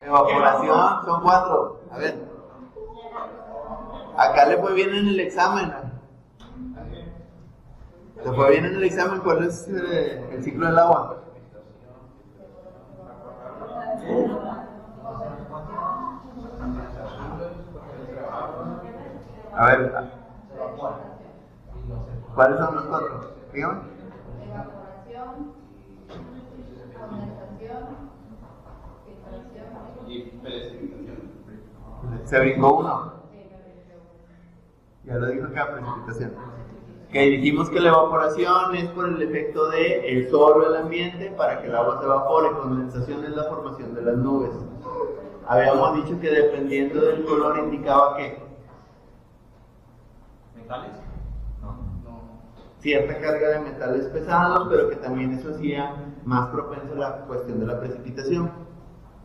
Evaporación son 4. A ver. Acá le fue bien en el examen. ¿Le fue bien en el examen? ¿Cuál es el ciclo del agua? A ver. ¿Cuáles son los 4? Dígame. Evaporación, condensación, filtración y precipitación. Se brincó uno. Ya lo dijo acá, precipitación. Que dijimos que la evaporación es por el efecto de el sol o el ambiente para que el agua se evapore. Condensación es la formación de las nubes. Habíamos dicho que dependiendo del color indicaba que ¿Metales? No. cierta carga de metales pesados, pero que también eso hacía más propenso a la cuestión de la precipitación.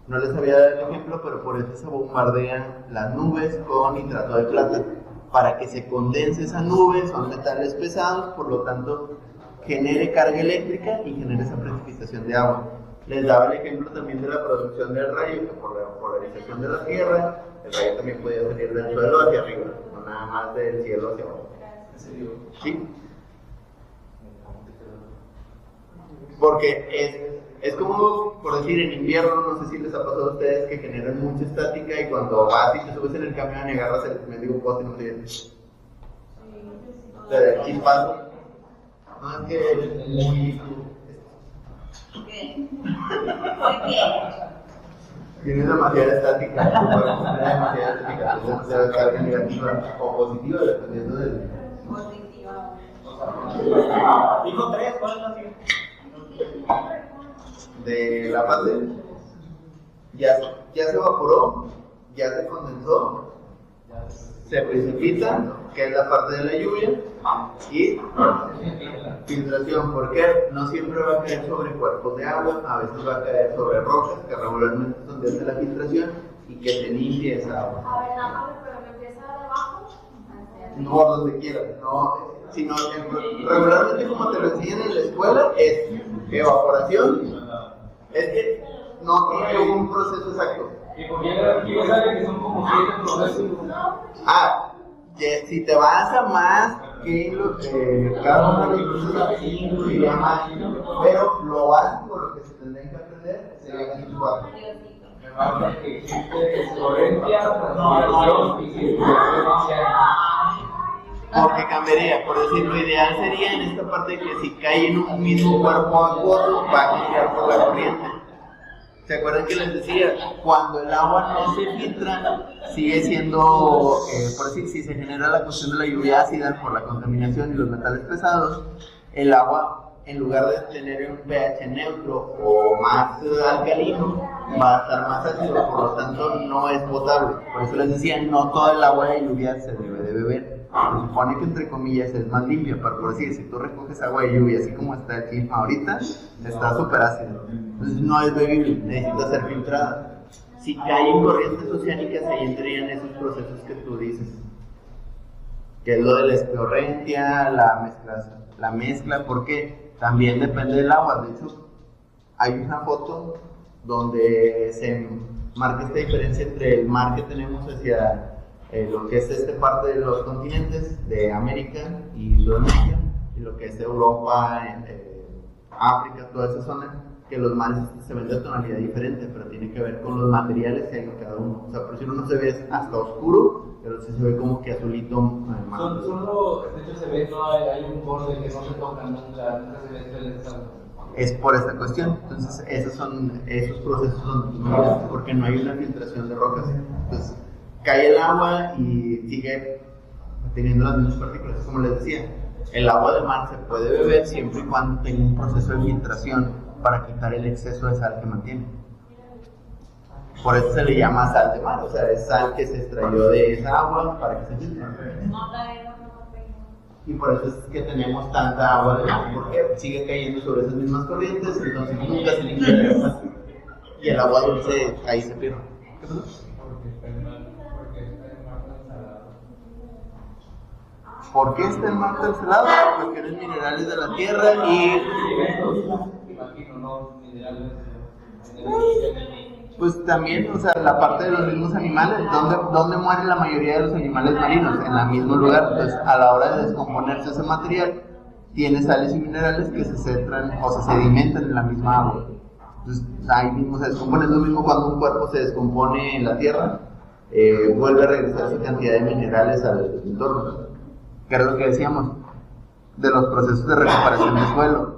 No les había dado el ejemplo, pero por eso se bombardean las nubes con nitrato de plata. Para que se condense esa nube, son metales pesados, por lo tanto genere carga eléctrica y genere esa precipitación de agua. Les daba el ejemplo también de la producción del rayo, que por la polarización de la Tierra, el rayo también podía salir del suelo hacia arriba, no nada más del cielo hacia abajo. ¿Sí? Porque es como, por decir, en invierno, no sé si les ha pasado a ustedes que generan mucha estática y cuando vas y te subes en el camión y agarras el mendigo poste y no te da chispazo. No, es que es muy... Tienes demasiada estática, demasiada estática, entonces debe carga negativa o positiva dependiendo del... Dijo 3, ¿cuál es la siguiente? De la base ya se evaporó, ya se condensó, se precipita, que es la parte de la lluvia, y filtración, porque no siempre va a caer sobre cuerpos de agua, a veces va a caer sobre rocas, que regularmente es donde hace la filtración, y que se limpie esa agua. A ver, nada más, pero me empieza de abajo. No por donde quiera, no, sino regularmente como te lo enseñan en la escuela es evaporación, es que no tiene un proceso exacto. ¿Y por qué aquí sale que son como 7 procesos? Que si te vas a más que cada uno de los procesos 5 y más, pero lo básico, lo que se tendría que aprender sería aquí 4. Me marca que existe escorrentia, transpiración y circulación. Porque cambiaría, por decir, lo ideal sería en esta parte que si cae en un mismo cuerpo acuoso va a cambiar por la corriente. ¿Se acuerdan que les decía? Cuando el agua no se filtra, sigue siendo, por decir, si se genera la cuestión de la lluvia ácida por la contaminación y los metales pesados, el agua, en lugar de tener un pH neutro o más alcalino, va a estar más ácido, por lo tanto no es potable. Por eso les decía, no toda el agua de lluvia se debe de beber. Se supone que entre comillas es más limpia, pero por decir, si tú recoges agua de lluvia así como está aquí ahorita, está súper ácido. Entonces no es bebible, necesita ser filtrada. Si cae en corrientes oceánicas, ahí entrarían esos procesos que tú dices. Que es lo de la escorrentia, la mezcla, porque también depende del agua. De hecho, hay una foto donde se marca esta diferencia entre el mar que tenemos hacia lo que es esta parte de los continentes de América y Sudamérica, y lo que es Europa, África, toda esa zona, que los mares se ven de tonalidad diferente, pero tiene que ver con los materiales que hay en cada uno. O sea, por si uno se ve hasta oscuro, pero sí se ve como que azulito. Solo, de hecho se ve, no hay un borde que no se toca, nunca se ve es por esta cuestión. Entonces esos procesos son porque no hay una filtración de rocas. Entonces cae el agua y sigue teniendo las mismas partículas. Como les decía, el agua de mar se puede beber siempre y cuando tenga un proceso de filtración para quitar el exceso de sal que mantiene. Por eso se le llama sal de mar, o sea, es sal que se extrayó de esa agua para que se filtre. Y por eso es que tenemos tanta agua de mar, porque sigue cayendo sobre esas mismas corrientes, entonces nunca se limpia. Y el agua dulce ahí se pierde. ¿Qué pasó? ¿Por qué está el mar tan salado? Porque los minerales de la tierra y... Pues también, o sea, la parte de los mismos animales, ¿dónde mueren la mayoría de los animales marinos? En el mismo lugar. Entonces, a la hora de descomponerse ese material, tiene sales y minerales que se centran o se sedimentan en la misma agua. Entonces, ahí mismo se descompone. Es lo mismo cuando un cuerpo se descompone en la tierra, vuelve a regresar su cantidad de minerales al entorno. Que era lo que decíamos de los procesos de recuperación del suelo.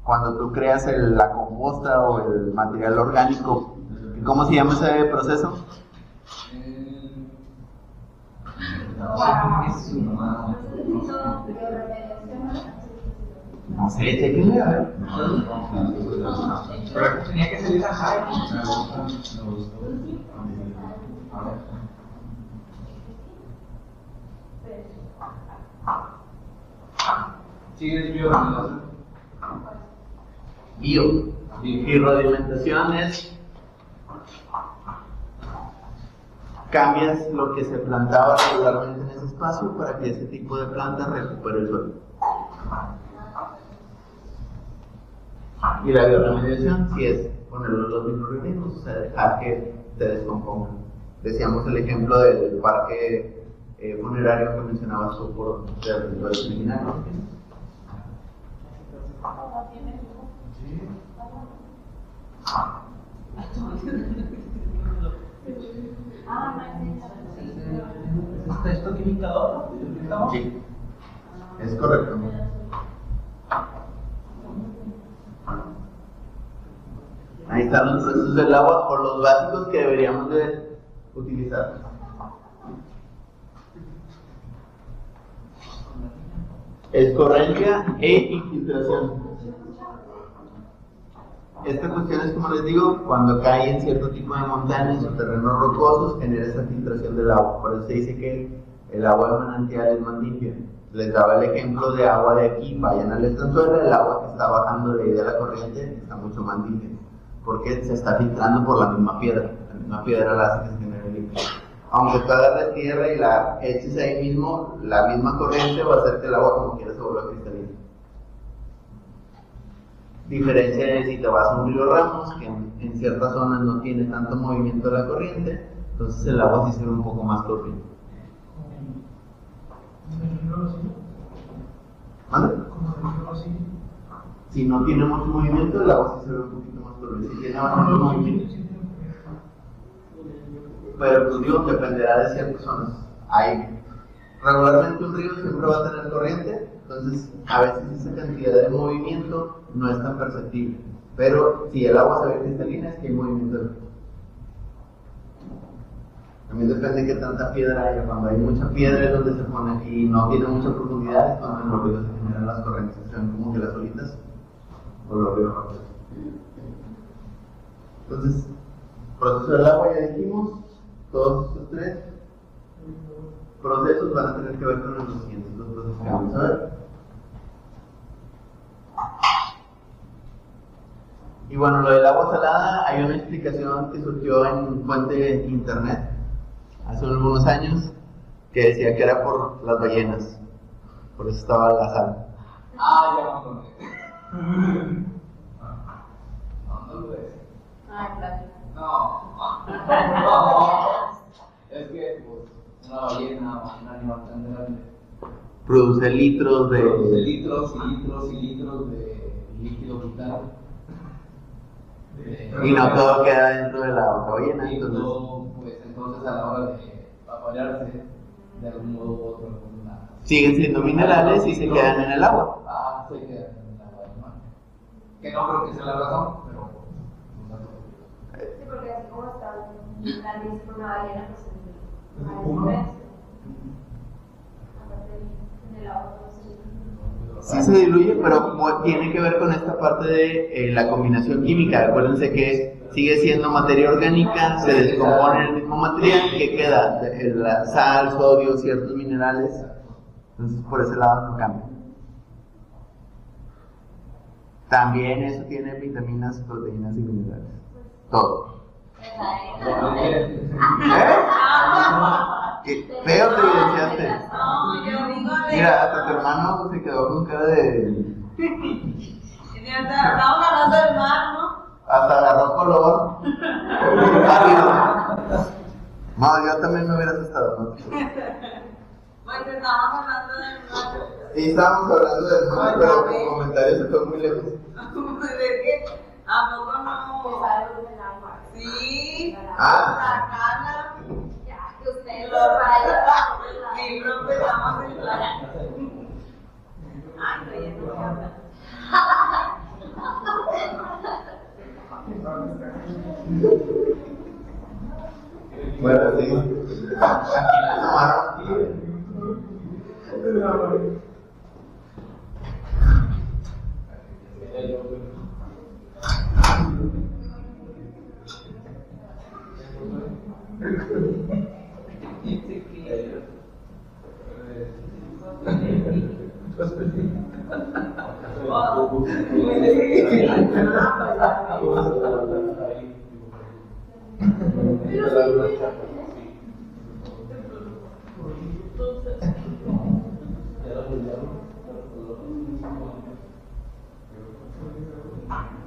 Cuando tú creas la composta o el material orgánico, ¿cómo se llama ese proceso? No sé, chequenle, a ver. Pero tenía que salir a Jaime. ¿Sigues bioremediación? Y rodimentación es cambias lo que se plantaba regularmente en ese espacio para que ese tipo de planta recupere el suelo. Y la bioremediación sí es ponerlo los microorganismos, o sea, dejar que se descompongan. Decíamos el ejemplo del parque funerario que mencionabas tú por territorios criminales. ¿Es esto química? Sí, es correcto. Ahí están los procesos del agua o los básicos que deberíamos de utilizar. Escorrencia e infiltración. Esta cuestión es, como les digo, cuando cae en cierto tipo de montañas o terrenos rocosos, genera esa filtración del agua. Por eso se dice que el agua de manantial es más limpia. Les daba el ejemplo de agua de aquí, vayan a la estanzuela, el agua que está bajando de ahí de la corriente está mucho más limpia, porque se está filtrando por la misma piedra la hace que se genere limpia. Aunque tú agarres tierra y la eches ahí mismo, la misma corriente va a hacer que el agua como quiera se vuelva cristalina. Diferencia de si te vas a un río Ramos, que en ciertas zonas no tiene tanto movimiento de la corriente, entonces el agua sí se ve un poco más turbia. ¿Vale? Si no tiene mucho movimiento, el agua sí se ve un poquito más turbia. Si tiene bastante movimiento. Pero pues digo, dependerá de ciertas zonas. Regularmente un río siempre va a tener corriente, entonces a veces esa cantidad de movimiento no es tan perceptible. Pero si el agua se ve cristalina es que hay movimiento. También depende de qué tanta piedra haya. Cuando hay mucha piedra es donde se pone y no tiene mucha profundidad, es cuando en los ríos se generan las corrientes, se ven como que las olitas o los ríos rápidos. Entonces, proceso del agua ya dijimos, todos estos tres procesos van a tener que ver con los siguientes dos procesos que vamos a ver. Y bueno, lo del agua salada, hay una explicación que surgió en fuente de internet hace algunos años que decía que era por las ballenas, por eso estaba la sal. Ah, ya me acordé. No lo ves. No. Es que pues, una ballena o un animal tan grande Produce litros de litros y litros y litros de líquido vital. Y no todo queda dentro de la otra ballena. Y todo, pues entonces a la hora de vaporarse, de algún modo u otro, siguen siendo minerales y se quedan en el agua. Se quedan en el agua, ¿no? Que no creo que sea la razón, pero. Sí, porque así como está grandísima una ballena, pues hay diferencia. Aparte en el agua no se Sí se diluye, pero tiene que ver con esta parte de la combinación química. Acuérdense que sigue siendo materia orgánica, se descompone en el mismo material que queda la sal, sodio, ciertos minerales. Entonces por ese lado no cambia. También eso tiene vitaminas, proteínas y minerales. Todo. Qué feo te evidenciaste. No, yo digo de. Mira, hasta tu hermano se quedó con cara de. Estamos hablando del mar, ¿no? Hasta agarró color. No, yo también me hubiera asustado, ¿no? Pues estábamos hablando del mar. Sí, estábamos hablando del mar, pero tu comentario se fue muy lejos. ¿De qué? ¿A poco no? Pesaron en agua. Sí. Ah. Sacana. Ya, que ustedes Lo lo vayan. Y lo empezamos en playa. Ay, no, ya no voy a hablar. Bueno, sí. Aquí la tomaron.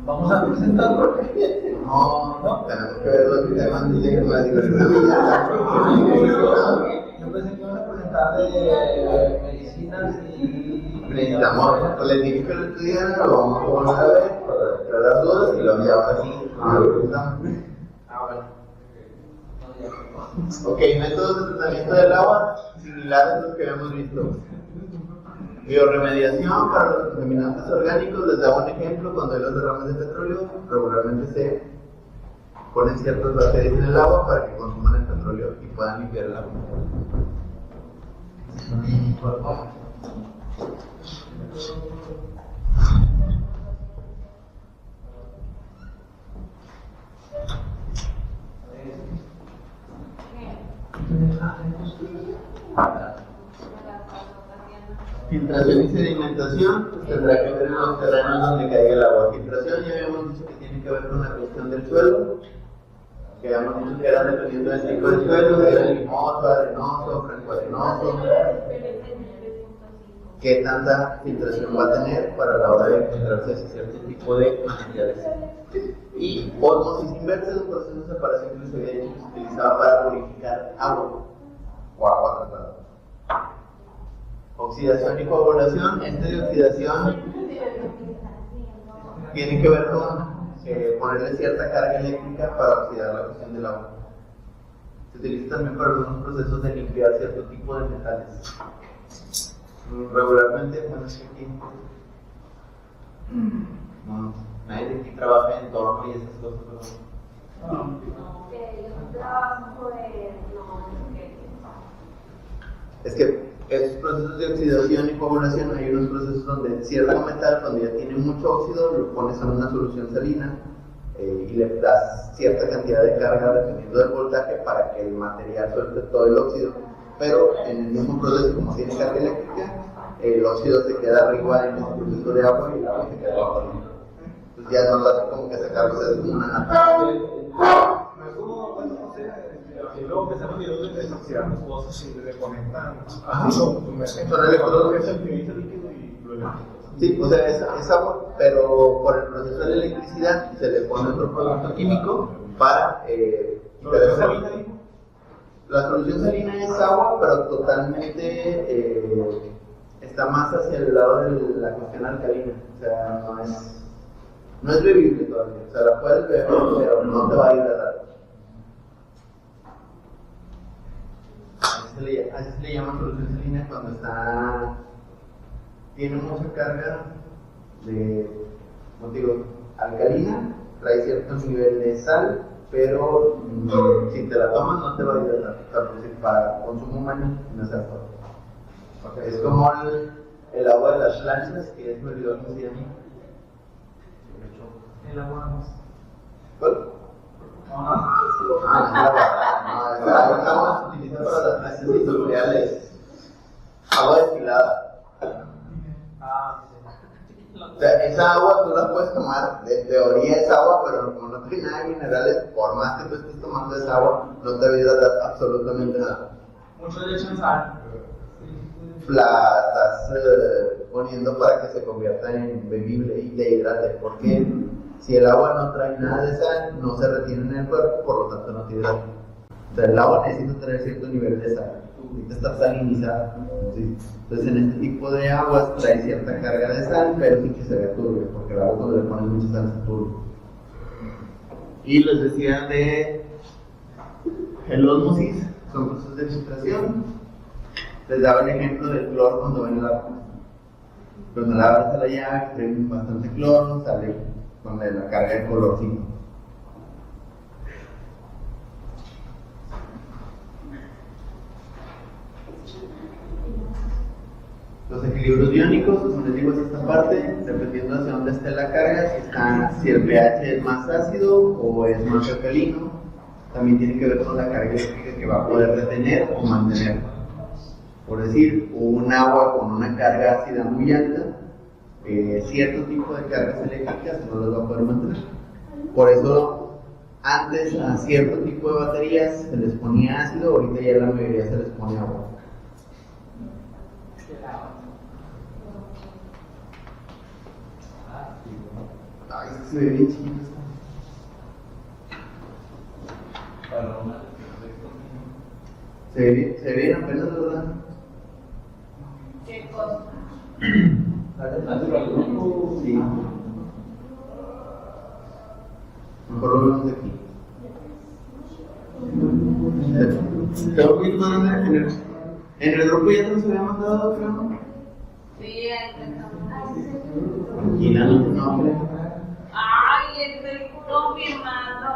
Vamos a presentarlo. No, tenemos que ver los temas de la diversidad. Yo pensé que iban a presentar de medicinas y. Necesitamos, les dije que lo estudiaran, lo vamos a volver a ver para aclarar dudas y luego ya ahora sí. Bueno. Ok, métodos de tratamiento del agua similares a los que habíamos visto. Bioremediación para los contaminantes orgánicos, les daba un ejemplo: cuando hay los derrames de petróleo, regularmente se ponen ciertas bacterias en el agua para que consuman el petróleo y puedan limpiar el agua. Filtración y sedimentación, pues tendrá que ver en los terrenos donde caiga el agua. Filtración ya habíamos dicho que tiene que ver con la cuestión del suelo, que habíamos dicho que era dependiendo del tipo de suelo, si era limoso, arenoso, francoarenoso, qué tanta filtración va a tener para la hora de encontrarse ese cierto tipo de materiales. Y osmosis inversa es un proceso de separación que les había dicho que se utilizaba para purificar agua o agua tratada. Oxidación y coagulación. Este de oxidación tiene que ver con ponerle cierta carga eléctrica para oxidar la cuestión del agua. Se utiliza también para algunos procesos de limpiar cierto tipo de metales. Regularmente, bueno, es que aquí no, nadie de aquí trabaja en torno y esas cosas, ¿verdad? Yo trabajo de. Es que esos procesos de oxidación y coagulación, hay unos procesos donde cierto metal, cuando ya tiene mucho óxido, lo pones en una solución salina y le das cierta cantidad de carga dependiendo del voltaje para que el material suelte todo el óxido. Pero en el mismo proceso, como tiene carga eléctrica, el óxido se queda arriba en ese proceso de agua y el agua se queda abajo. Entonces ya no lo hace como que sacarlo, es como una nata. Y luego empezaron videos de desoxidar las cosas y le conectan. Son electrodos. Sí, o sea, es agua, pero por el proceso de la electricidad se le pone otro producto químico para la solución salina es agua, pero totalmente está más hacia el lado de la cuestión alcalina. O sea, no es bebible todavía. O sea, la puedes beber, pero no te va a hidratar. Así se le llama solución salina cuando tiene mucha carga de, como digo, alcalina, trae cierto nivel de sal, pero si te la tomas no te va a hidratar. O sea, pues, para consumo humano no es alcohol. Okay. Es como el agua de las lanchas, que es me olvidó cómo se llama. El agua más. ¿Cuál? Estamos utilizando para las clases industriales agua destilada. O sea, esa agua tú la puedes tomar, de teoría es agua, pero como no tiene nada de minerales, por más que tú estés tomando esa agua, no te va a hidratar absolutamente nada. Mucho le echan sal. La estás poniendo para que se convierta en bebible y te hidrate, porque si el agua no trae nada de sal, no se retiene en el cuerpo, por lo tanto no te hidrata. O sea, el agua necesita tener cierto nivel de sal, necesita estar salinizada. ¿Sí? Entonces, en este tipo de aguas trae cierta carga de sal, pero sin que se vea turbio, porque el agua cuando le ponen mucha sal se turbia. Y les decía de el ósmosis, son procesos de filtración. Les daba el ejemplo del cloro cuando ven el agua. Cuando la abres a la llave, que trae bastante cloro, sale con la carga de colorcito. Los equilibrios iónicos, como les digo, es esta parte, dependiendo hacia dónde esté la carga, si el pH es más ácido o es más alcalino, también tiene que ver con la carga eléctrica que va a poder retener o mantener. Por decir, un agua con una carga ácida muy alta, cierto tipo de cargas eléctricas no las va a poder mantener. Por eso, antes a cierto tipo de baterías se les ponía ácido, ahorita ya la mayoría se les pone agua. Ay, se ve bien chido esto. Se ve bien apenas, ¿verdad? ¿Qué cosa? Sí. Mejor lo vemos de aquí. Tengo que ir en el grupo ya nos había mandado, creo. Sí, ahí estamos. Tranquila, no. Ay, estoy confirmando.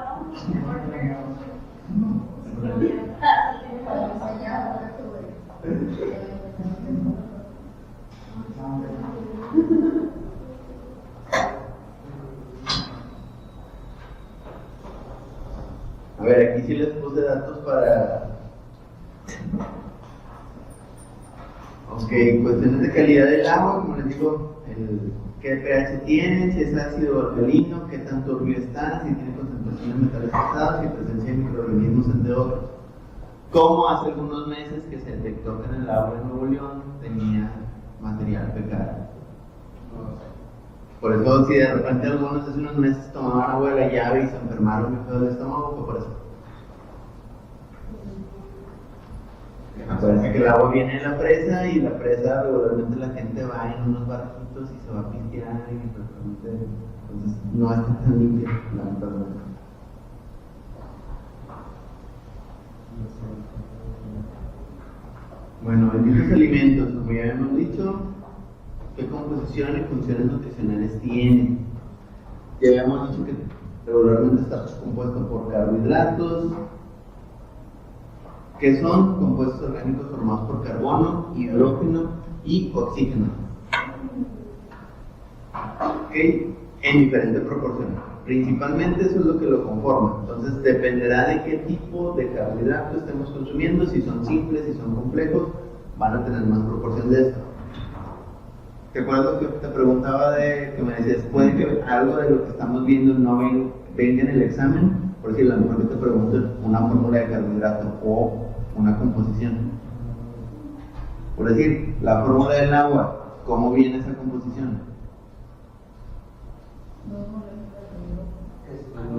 A ver, aquí sí les puse datos para... Ok, cuestiones de calidad del agua, como les digo, qué pH tiene, si es ácido o alcalino, qué tan turbio está, si tiene concentración de metales pesados, si presencia de microorganismos, entre otros. Como hace algunos meses que se detectó que en el agua de Nuevo León tenía material fecal. Por eso, si de repente algunos hace unos meses tomaban agua de la llave y se enfermaron muy feo del estómago, fue por eso. Acuérdense que el agua viene de la presa y la presa regularmente la gente va en unos barquitos y se va a pistear y entonces no está tan limpia, lamentablemente. Bueno, en estos alimentos, como ya habíamos dicho, ¿qué composición y funciones nutricionales tienen? Ya habíamos dicho que regularmente está compuesto por carbohidratos, que son compuestos orgánicos formados por carbono, hidrógeno y oxígeno. ¿Okay? En diferentes proporciones. Principalmente eso es lo que lo conforma. Entonces dependerá de qué tipo de carbohidrato estemos consumiendo. Si son simples, si son complejos, van a tener más proporción de esto. ¿Te acuerdas lo que te preguntaba que me decías, puede que algo de lo que estamos viendo no venga en el examen? Por decir, a lo mejor que te pregunten una fórmula de carbohidrato o una composición. Por decir, la fórmula del agua, ¿cómo viene esa composición?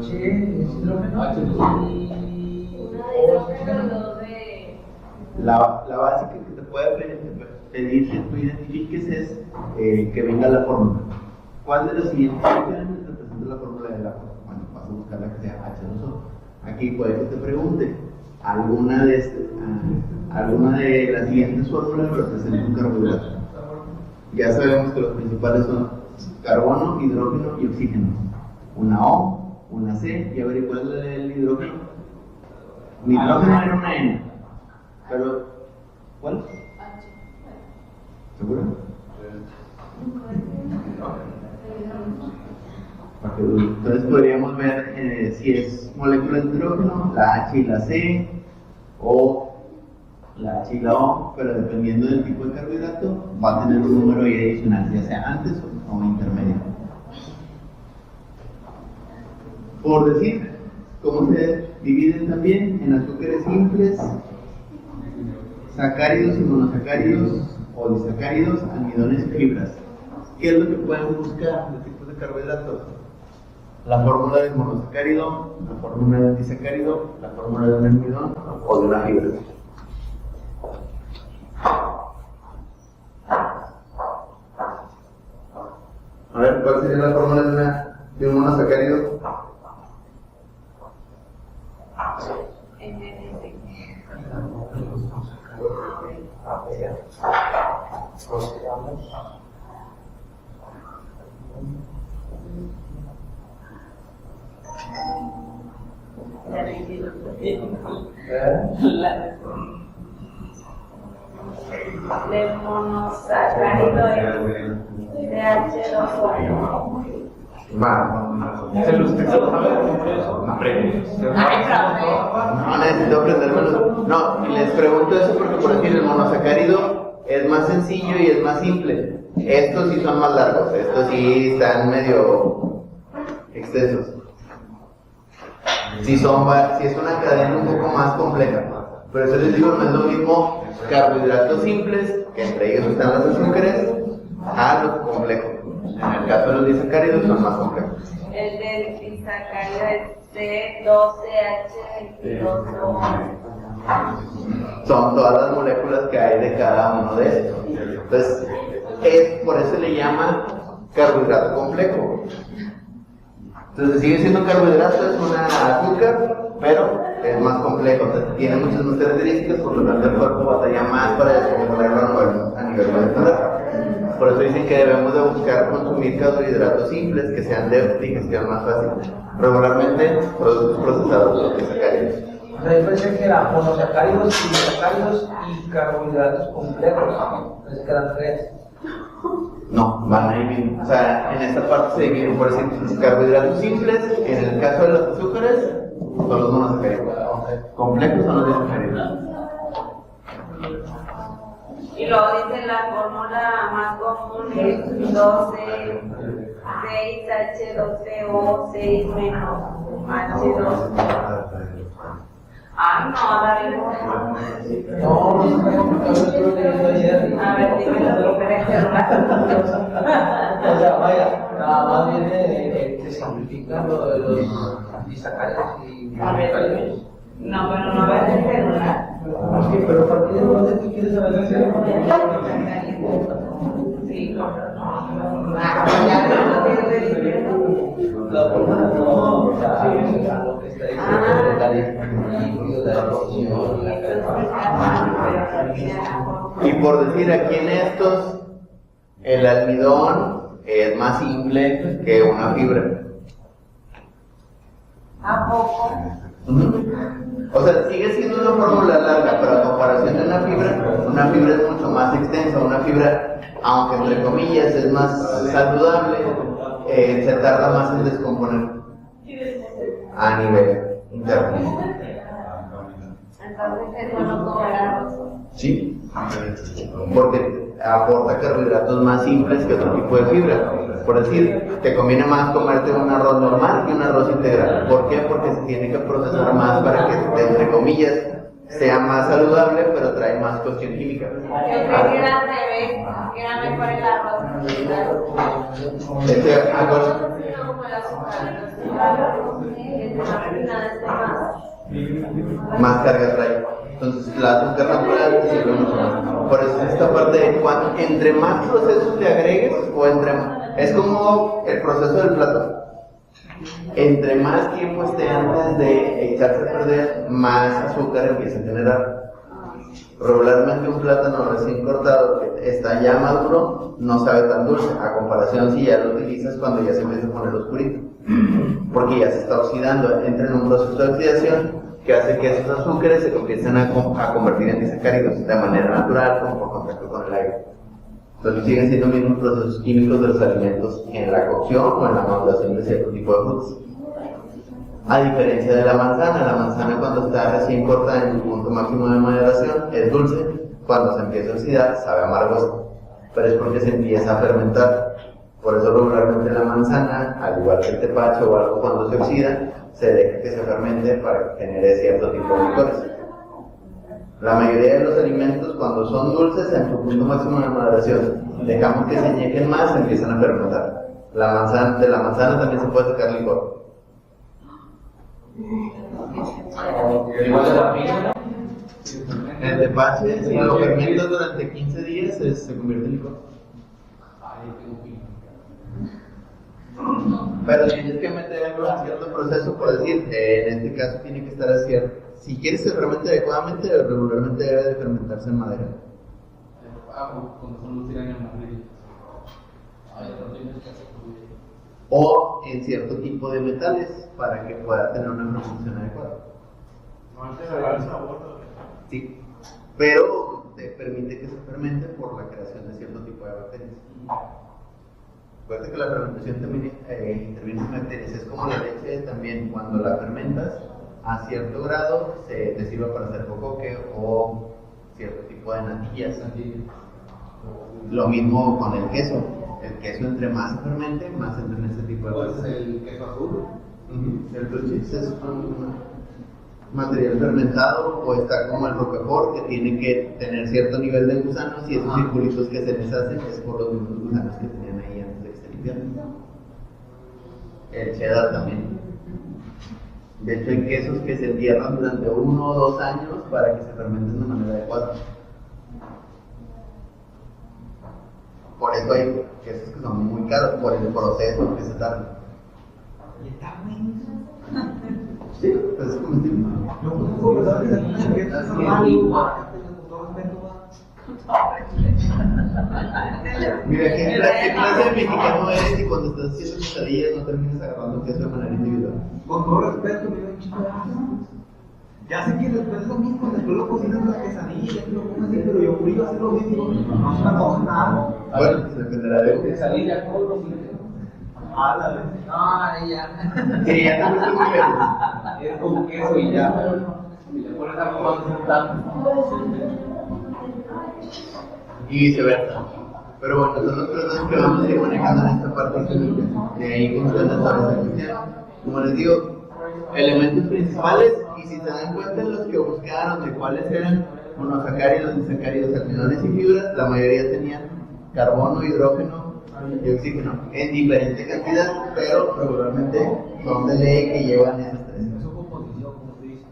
Sí, es hidrógeno. Una de hidrógeno y dos de... La básica que te puede pedir que tú identifiques es que venga la fórmula. ¿Cuál de los siguientes opciones representa la fórmula del agua? Bueno, vas a buscar la que sea H2O. Aquí puede que te pregunte, ¿alguna de las siguientes fórmulas representa un carbohidrato? Ya sabemos que los principales son carbono, hidrógeno y oxígeno. Una O, una C, y a ver, ¿cuál es la del hidrógeno? Mi hidrógeno era una N, pero ¿cuál? ¿Seguro? Entonces podríamos ver si es molécula de hidrógeno, la H y la C, o la H y la O, pero dependiendo del tipo de carbohidrato, va a tener un número adicional, ya sea antes o intermedio. Por decir, ¿cómo se dividen también? En azúcares simples, sacáridos y monosacáridos, o disacáridos, almidones y fibras. ¿Qué es lo que pueden buscar de tipos de carbohidratos? La fórmula del monosacárido, la fórmula del disacárido, la fórmula de un almidón o de una fibra. A ver, ¿cuál sería la fórmula de un monosacárido? De monosacárido de H2O. Va. ¿Se los saben eso? No necesito aprendérmelo. No, y les pregunto eso porque por decir el monosacárido es más sencillo y es más simple. Estos sí son más largos, estos sí están medio extensos. Sí es una cadena un poco más compleja. Pero eso les digo, no es lo mismo carbohidratos simples, que entre ellos están los azúcares, a los complejos. En el caso de los disacáridos son más complejos. El del disacárido es C12H22O. Son todas las moléculas que hay de cada uno de estos. Entonces, por eso le llaman carbohidrato complejo. Entonces sigue siendo carbohidrato, es una azúcar, pero es más complejo, o sea, tiene muchas más características, por lo tanto el cuerpo batalla más para descomponerlo a nivel molecular. Por eso dicen que debemos de buscar consumir carbohidratos simples, que sean de digestión más fácil. Regularmente, productos procesados, los disacáridos. O sea, yo pensé que eran monosacáridos y disacáridos y carbohidratos complejos. Pensé que eran tres. No, van ahí mismo. O sea, en esta parte se dividen por decir carbohidratos simples, en el caso de los azúcares, son los monosacáridos. Complejos son los disacáridos. Y luego dice la fórmula más común es 12, 6H12O, 6 menos H2. Ay, no, David. No, yo estoy leyendo ayer. A ver, dime lo que me O sea, vaya, nada más viene, te simplifican lo de los disacáridos y monosacáridos. No, pero no ves el celular. Sí, pero a partir de dónde tú quieres saber el celular. Sí, ya no tienes el libro. La fórmula no, o sea, lo que está diciendo la equilibrio, la evolución, la calidad. Y por decir, aquí en estos, el almidón es más simple que una fibra. ¿A poco? O sea, sigue siendo una fórmula larga, pero a comparación de una fibra es mucho más extensa. Una fibra, aunque entre comillas es más saludable, se tarda más en descomponer a nivel interno. Entonces es bueno comer arroz. Sí, porque aporta carbohidratos más simples que otro tipo de fibra. Por decir, te conviene más comerte un arroz normal que un arroz integral. ¿Por qué? Porque se tiene que procesar más para que, entre comillas, sea más saludable, pero trae más cuestión química. Yo creo que era al revés, que era mejor el arroz. Como el azúcar, más carga trae. Entonces, la azúcar natural te sirve mucho más. Por eso, esta parte de entre más procesos te agregues, es como el proceso del plátano. Entre más tiempo esté antes de echarse a perder, más azúcar empieza a generar. Regularmente un plátano recién cortado que está ya maduro no sabe tan dulce, a comparación si ya lo utilizas cuando ya se empieza a poner oscurito, porque ya se está oxidando, entra en un proceso de oxidación que hace que esos azúcares se comiencen a convertir en disacáridos de manera natural, como por contacto con el aire. Entonces siguen siendo los mismos procesos químicos de los alimentos en la cocción o en la maduración de cierto tipo de frutas. A diferencia de la manzana cuando está recién cortada en su punto máximo de maduración es dulce, cuando se empieza a oxidar sabe amargoso, pero es porque se empieza a fermentar. Por eso regularmente la manzana, al igual que el tepache o algo cuando se oxida, se deja que se fermente para que genere cierto tipo de licores. La mayoría de los alimentos cuando son dulces en su punto máximo de maduración, dejamos que se añejen más, se empiezan a fermentar. De la manzana también se puede sacar licor. Igual de la misma. El tepache, si lo fermentas durante 15 días, se convierte en licor. Ay, tengo que. Pero tienes que meterlo en cierto proceso, por decir, en este caso tiene que estar así. Si quieres que se fermente adecuadamente, regularmente debe de fermentarse en madera. Cuando son los tiranos en Madrid. Ay, no tienes que hacer. O en cierto tipo de metales para que pueda tener una fermentación adecuada. No alterará el sabor. Sí, pero te permite que se fermente por la creación de cierto tipo de bacterias. Recuerda que la fermentación también interviene en bacterias, es como la leche también, cuando la fermentas a cierto grado te sirve para hacer jocoque o cierto tipo de natillas. Lo mismo con el queso entre más se fermente, más entra en ese tipo de ¿Cuál cosas. es el queso azul? El blue cheese es un material fermentado, o está como el roquefort, que tiene que tener cierto nivel de gusanos, y esos circulitos que se deshacen es por los mismos gusanos que tenían ahí antes de que se limpiaran. El cheddar también. De hecho, hay quesos que se entierran durante 1 o 2 años para que se fermenten de manera adecuada. Por eso hay quesos que son muy caros, por el proceso que se tarda. Y está buenísimo. Sí, pues es comestible. Lo único que sabes es que es normal y con todo respeto. Mira, ¿qué clase de mexicano eres y cuando estás haciendo quesadillas no terminas agarrando queso de manera individual? Con todo respeto, me dio un chico de asco. Ya sé que después es lo mismo, después lo cocinas en la quesadilla, lo pones así, pero yo fui a hacer lo mismo, no se me antoja nada. Bueno, pues dependerá de De salir ya todo lo que. A la vez. No, ya. Sí, ya te fuiste muy lejos. Es como queso y ya. Y le pones algo más sentado. Y viceversa. Pero bueno, son los procesos que vamos a ir manejando en esta parte química. De ahí comprenden toda esta cuestión. Como les digo, elementos principales, y si se dan cuenta los que buscaron de cuáles eran monosacáridos, disacáridos, almidones y fibras, la mayoría tenían carbono, hidrógeno y oxígeno en diferente cantidad, pero regularmente son de ley que llevan esas tres. Es su composición, como se dice.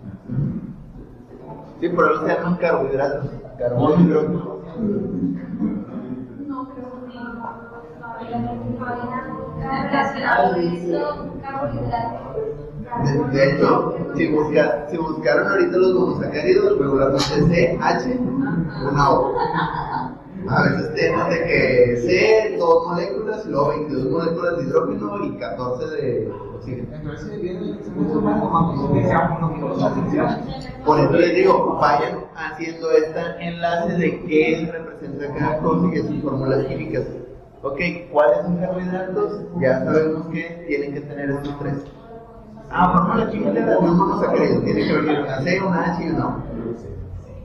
Sí, por eso se llaman carbohidratos, carbono, hidrógeno. No creo que no había relacionado esto, carbohidratos. De hecho, si buscaron ahorita los monosacáridos, regularmente es CH, una O. A veces tienen de que C, 2 moléculas, y luego 22 moléculas de hidrógeno y 14 de oxígeno. Entonces viene el exceso más como que sea uno Por eso les digo, vayan haciendo este enlace de qué representa cada cosa y sus fórmulas químicas. Ok, ¿cuáles son carbohidratos? Ya sabemos que tienen que tener estos tres. Fórmula química de un monosacárido, tiene que venir una C, una H y una O.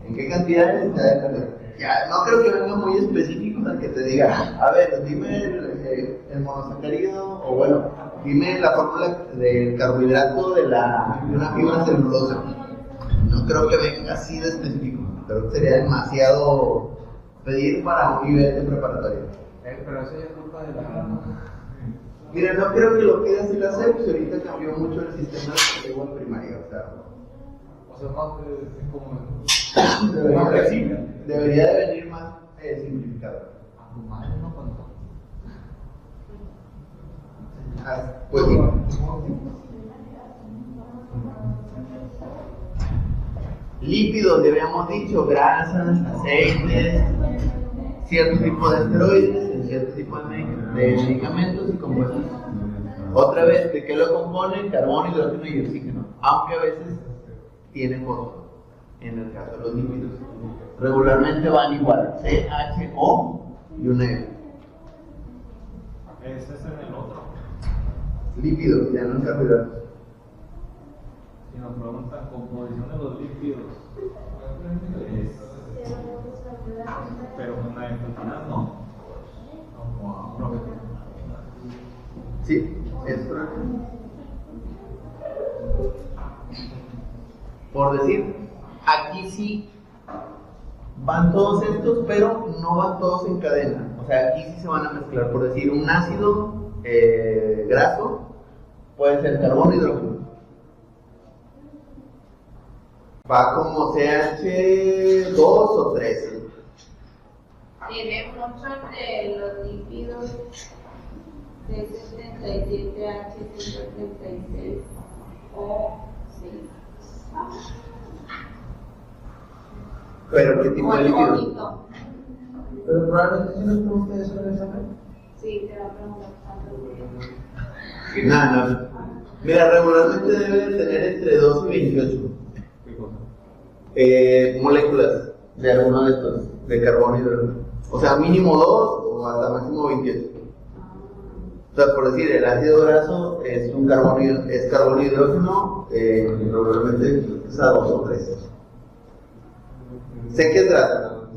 ¿En qué cantidades? Ya depende. Ya, no creo que venga muy específico al que te diga, a ver, dime el monosacárido, o bueno, dime la fórmula del carbohidrato de una fibra celulosa. No creo que venga así de específico, pero sería demasiado pedir para un nivel de preparatoria. Pero eso ya es culpa de la. Mira, no creo que lo pidas y la sé, pues ahorita cambió mucho el sistema educativo en primaria, o sea, más como. debería de venir más simplificado. A tu madre no contó. Pues sí. Lípidos, ya habíamos dicho, grasas, aceites, cierto tipo de esteroides, en cierto tipo de medicamentos y compuestos. Otra vez, ¿de qué lo componen? Carbono, hidrógeno y oxígeno, aunque a veces tienen fósforo. En el caso de los lípidos, regularmente van igual, CHO y una F. Ese es en el otro. Lípidos, ya no en carbohidratos. Si nos preguntan composición de los lípidos, pero con una F al final, no. Sí, es correcto. Por decir, aquí sí van todos estos, pero no van todos en cadena. O sea, aquí sí se van a mezclar. Por decir, un ácido graso puede ser carbono y hidrógeno. Va como CH2 o 3. Tiene mucho de los lípidos C77H136 o 6. Pero ¿qué tipo de líquido? Bonito. Pero probablemente si nos pregunte eso en el examen. Sí, te va a preguntar tanto. No. Mira, regularmente debe de tener entre 2 y 28 moléculas de alguno de estos, de carbono y hidrógeno. O sea, mínimo 2 o hasta máximo 28. O sea, por decir, el ácido graso es un carbono y hidrógeno, regularmente es a 2 o 3. Sé que es graso,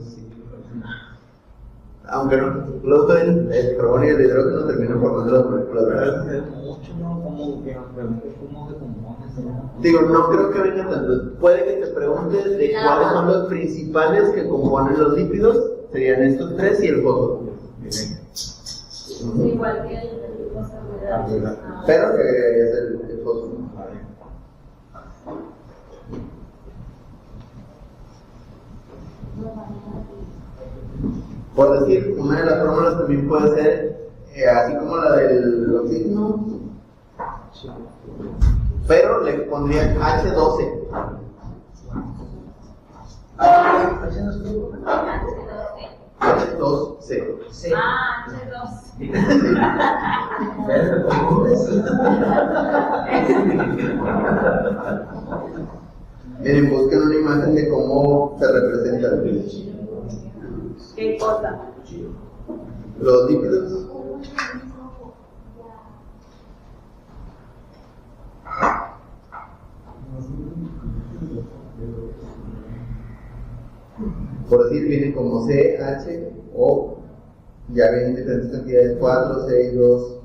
aunque no, los dos, el carbono y el hidrógeno terminan formando las moléculas verdad. Mucho, ¿no? Como que como de compones, ¿no? Digo, no creo que venga tanto. Puede que te preguntes de cuáles son los principales que componen los lípidos. Serían estos tres y el fósforo. Sí, igual que los carbohidratos. Pero que agregarías el fósforo. Por decir, una de las fórmulas también puede ser así como la del oxígeno, pero le pondrían H12. H2C. Ah, H2. Miren, busquen una imagen de cómo se representa ¿Qué cosa? los lípidos. Por decir, viene como C, H, O, ya vienen diferentes cantidades, 4, 6, 2.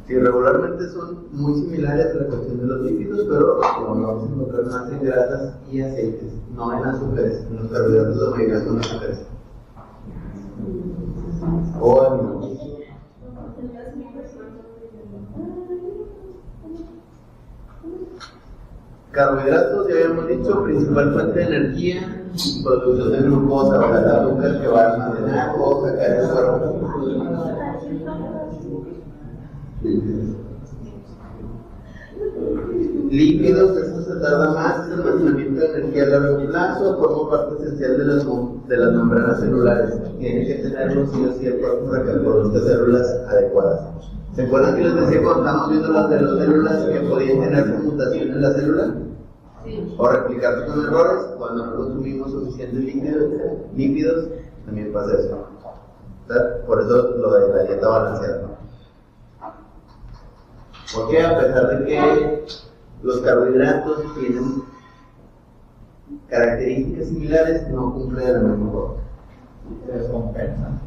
Sí, regularmente son muy similares a la cuestión de los lípidos, pero como no vamos a encontrar más en grasas y aceites, no en azúcares. En los carbohidratos la mayoría son azúcares. O en carbohidratos, ya habíamos dicho, principal fuente de energía, producción de glucosa, o sea, el azúcar que va a almacenar o sacar el cuerpo. Lípidos, esto se tarda más, es almacenamiento de energía a largo plazo, forma parte esencial de las membranas celulares. Tiene que tenerlo sí o sí el cuerpo para que produzca células adecuadas. ¿Se acuerdan que les decía cuando estábamos viendo las de las células que podían tener mutación en la célula? Sí. O replicarse con errores. Cuando no consumimos suficientes lípidos, también pasa eso. ¿Verdad? Por eso lo de la dieta balanceada. Porque a pesar de que los carbohidratos tienen características similares, no cumplen de la misma forma. Se descompensan.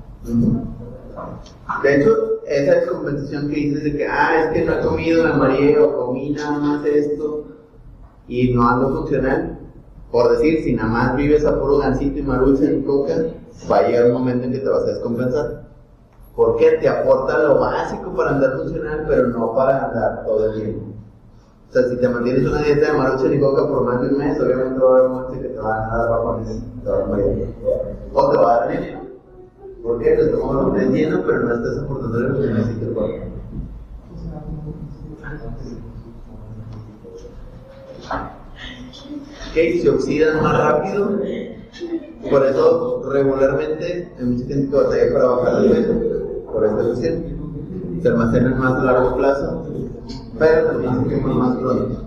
De hecho, esa descompensación que dices de que, es que no he comido, me mareé o comí nada más esto y no ando funcional, por decir, si nada más vives a puro gansito y maruchan y coca, va a llegar un momento en que te vas a descompensar. Porque te aporta lo básico para andar funcional, pero no para andar todo el tiempo. O sea, si te mantienes una dieta de maruchan y coca por más de un mes, obviamente va a haber un momento que te van a dar bajones, te va a morir. O te va a dar anemia. ¿Por qué? El estómago lo tienes lleno, pero no estás aportando lo que necesita el cuerpo. Ok, se oxidan más rápido. Por eso, regularmente, hay mucha gente que batalla para bajar de peso, por esta cuestión. Se almacenan más a largo plazo, pero también se queman más pronto.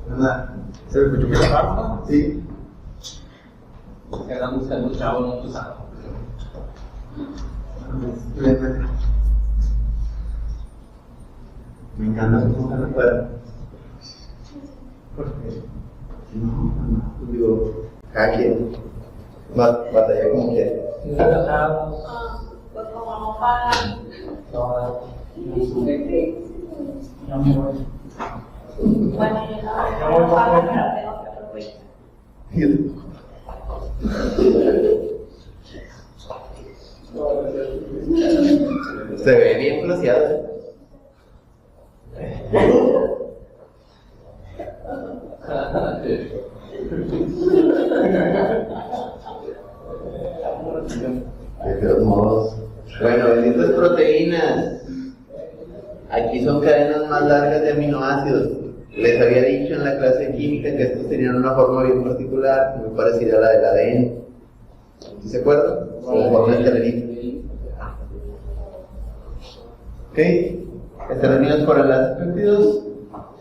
¿Verdad? ¿Se me escuchó que la barba? Sí. Se andan buscando chavo, no tú sabes. Me encanta cómo están afuera. No, digo, Cada quien batalla como quiere. Pues como no pagan. Bueno, yo no pago, pero tengo que aprovechar. Se ve bien placeado. De todos modos. Bueno, benditas proteínas. Aquí son cadenas más largas de aminoácidos. Les había dicho en la clase de química que estos tenían una forma bien particular, muy parecida a la del ADN. ¿Sí se acuerdan? Como forma de telerita. ¿Ok? Están unidos por enlaces péptidos,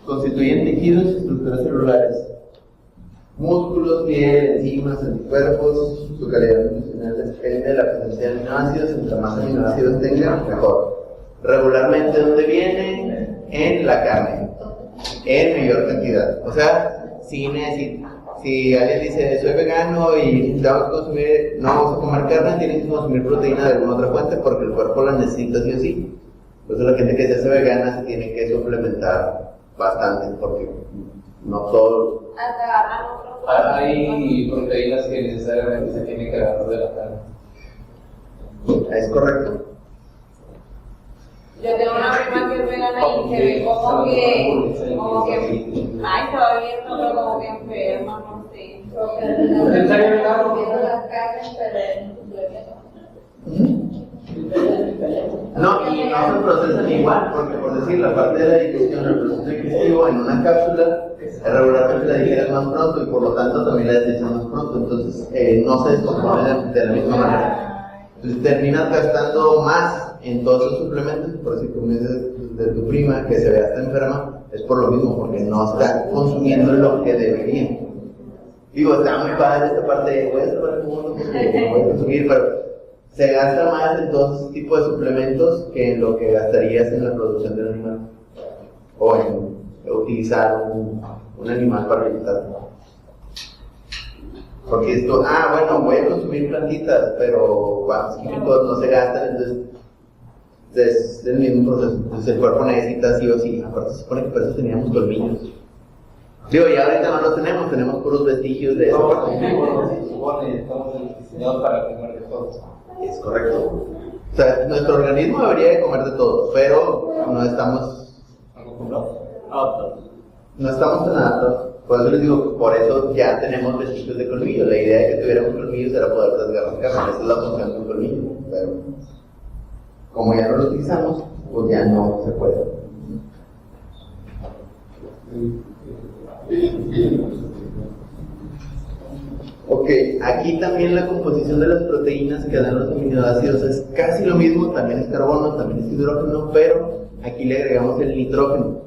constituyen tejidos y estructuras celulares. Músculos, piel, enzimas, anticuerpos, su calidad nutricional depende de la presencia de aminoácidos. Entre más aminoácidos tengan, mejor. Regularmente, ¿dónde vienen? En la carne, en mayor cantidad. O sea, si alguien dice soy vegano y tengo que consumir, no vamos a comer carne, tienes que consumir proteína de alguna otra fuente porque el cuerpo la necesita sí o sí. Por eso la gente que se hace vegana se tiene que suplementar bastante porque no todo. Hasta agarran otro. Hay proteínas que necesariamente se tienen que agarrar de la carne. Es correcto. Yo tengo una prima que es vegana y se ve como que, ay, se va viendo, pero como que enferma, no sé. Comiendo las carnes, pero No, y no se procesan igual, porque por decir, la parte de la digestión, el proceso digestivo en una cápsula, regularmente la digieres más pronto y por lo tanto también la desechas más pronto, entonces no se descompone de la misma manera. Entonces terminas gastando más en todos esos suplementos, por decir, como dices de tu prima, que se ve hasta enferma, es por lo mismo, porque no está consumiendo lo que debería. Digo, está muy padre esta parte de, voy a salvar el mundo porque voy a consumir, pero se gasta más en todos esos tipos de suplementos que en lo que gastarías en la producción de un animal o en utilizar un animal para alimentarlo. Porque esto, bueno, voy a consumir plantitas, pero los químicos no se gastan, entonces es el mismo proceso. Entonces el cuerpo necesita sí o sí. Aparte se supone que por eso teníamos colmillos. Digo, ya ahorita no los tenemos puros vestigios de eso. Se supone, estamos diseñados para comer de todo. Es correcto. O sea, nuestro organismo debería de comer de todo, pero no estamos ¿Acostumbrados? no estamos tan adaptados. Por eso les digo, por eso ya tenemos vestigios de colmillo. La idea de que tuviéramos colmillos era poder desgarrar carne. Esa es la función de un colmillo. Pero como ya no lo utilizamos, pues ya no se puede. Ok, aquí también la composición de las proteínas que dan los aminoácidos es casi lo mismo, también es carbono, también es hidrógeno, pero aquí le agregamos el nitrógeno.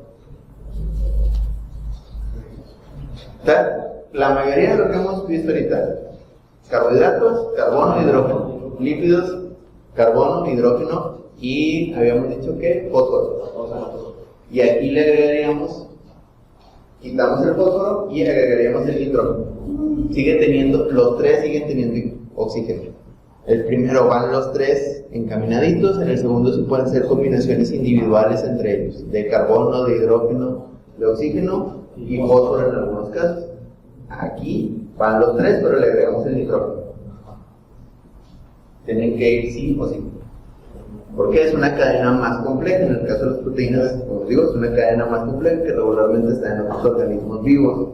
La mayoría de lo que hemos visto ahorita, carbohidratos, carbono, hidrógeno, lípidos, carbono, hidrógeno y habíamos dicho que fósforo. Y aquí le agregaríamos, quitamos el fósforo y agregaríamos el nitrógeno. Los tres siguen teniendo oxígeno. El primero van los tres encaminaditos, en el segundo se pueden hacer combinaciones individuales entre ellos, de carbono, de hidrógeno, de oxígeno y fósforo en algunos casos. Aquí van los tres, pero le agregamos el nitrógeno. Tienen que ir sí o sí. Porque es una cadena más compleja. En el caso de las proteínas, como digo, es una cadena más compleja que regularmente está en otros organismos vivos.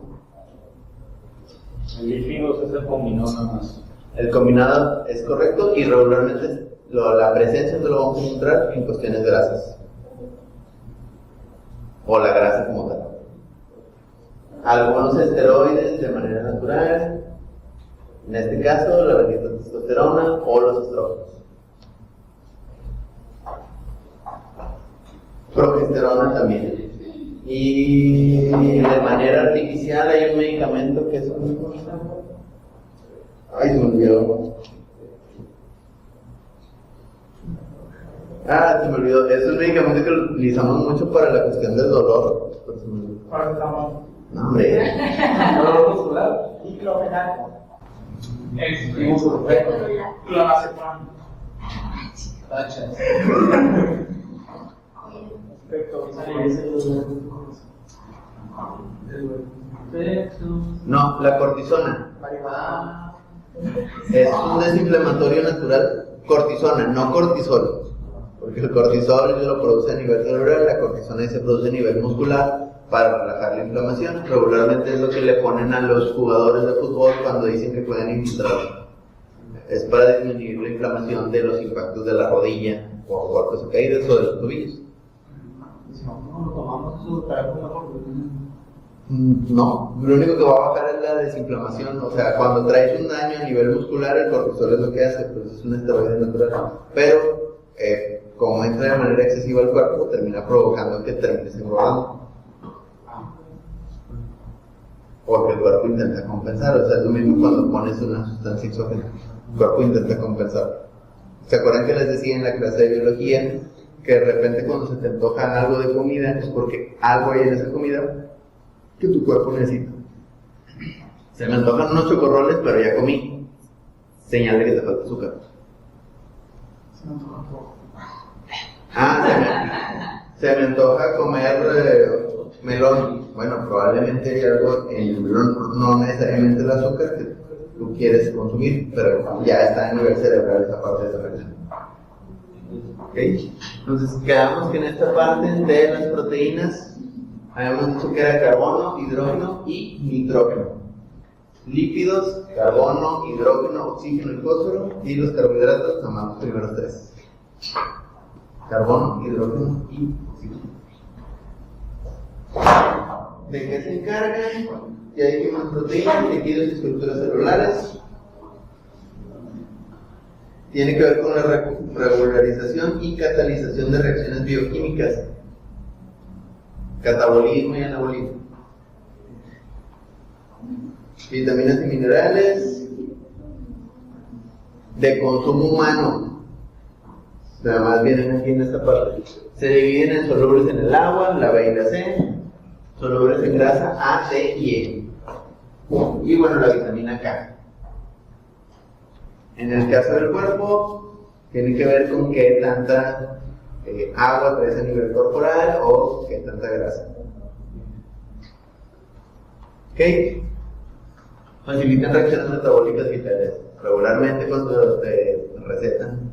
El lípidos es el combinado nada más. El combinado es correcto y regularmente la presencia no lo vamos a encontrar en cuestiones grasas. O la grasa como tal. Algunos esteroides de manera natural, en este caso la bendita testosterona o los estrógenos. Progesterona también. Y de manera artificial hay un medicamento que es un... Ay, se me olvidó. Se me olvidó. Es un medicamento que lo utilizamos mucho para la cuestión del dolor. Para el No, hombre. ¿Dolor muscular? diclofenaco. Clonazepam. Tachas. No, la cortisona. Es un desinflamatorio natural. Cortisona, no cortisol. Porque el cortisol lo produce a nivel cerebral, la cortisona se produce a nivel muscular para relajar la inflamación. Regularmente es lo que le ponen a los jugadores de fútbol cuando dicen que pueden infiltrar. Es para disminuir la inflamación de los impactos de la rodilla o golpes o caídas o de los tobillos. No, lo único que va a bajar es la desinflamación. O sea, cuando traes un daño a nivel muscular, el cortisol es lo que hace, pues es un esteroide natural. Pero como entra de manera excesiva al cuerpo, termina provocando que termines engordando. Porque el cuerpo intenta compensar. O sea, es lo mismo cuando pones una sustancia exógena. El cuerpo intenta compensar. ¿Se acuerdan que les decía en la clase de biología que de repente cuando se te antoja algo de comida es porque algo hay en esa comida que tu cuerpo necesita? Se me antojan unos chocorroles, pero ya comí. Señal de que te falta azúcar. Se me antoja comer melón. Bueno, probablemente hay algo en el melón, no necesariamente el azúcar que tú quieres consumir, pero ya está a nivel cerebral esa parte de esa reacción. ¿Okay? Entonces quedamos que en esta parte de las proteínas habíamos dicho que era carbono, hidrógeno y nitrógeno. Lípidos, carbono, hidrógeno, oxígeno y fósforo. Y los carbohidratos, tomamos los primeros tres: carbono, hidrógeno y oxígeno. ¿De qué se encargan? Ya dijimos proteínas, tejidos y estructuras celulares. Tiene que ver con la regularización y catalización de reacciones bioquímicas, catabolismo y anabolismo. Vitaminas y minerales de consumo humano, nada más vienen aquí en esta parte. Se dividen en solubles en el agua, la B y la C, solubles en grasa A, D y E. Y bueno, la vitamina K. En el caso del cuerpo, tiene que ver con qué tanta agua traes a nivel corporal o qué tanta grasa. ¿Ok? Facilitan reacciones metabólicas vitales. Regularmente cuando te recetan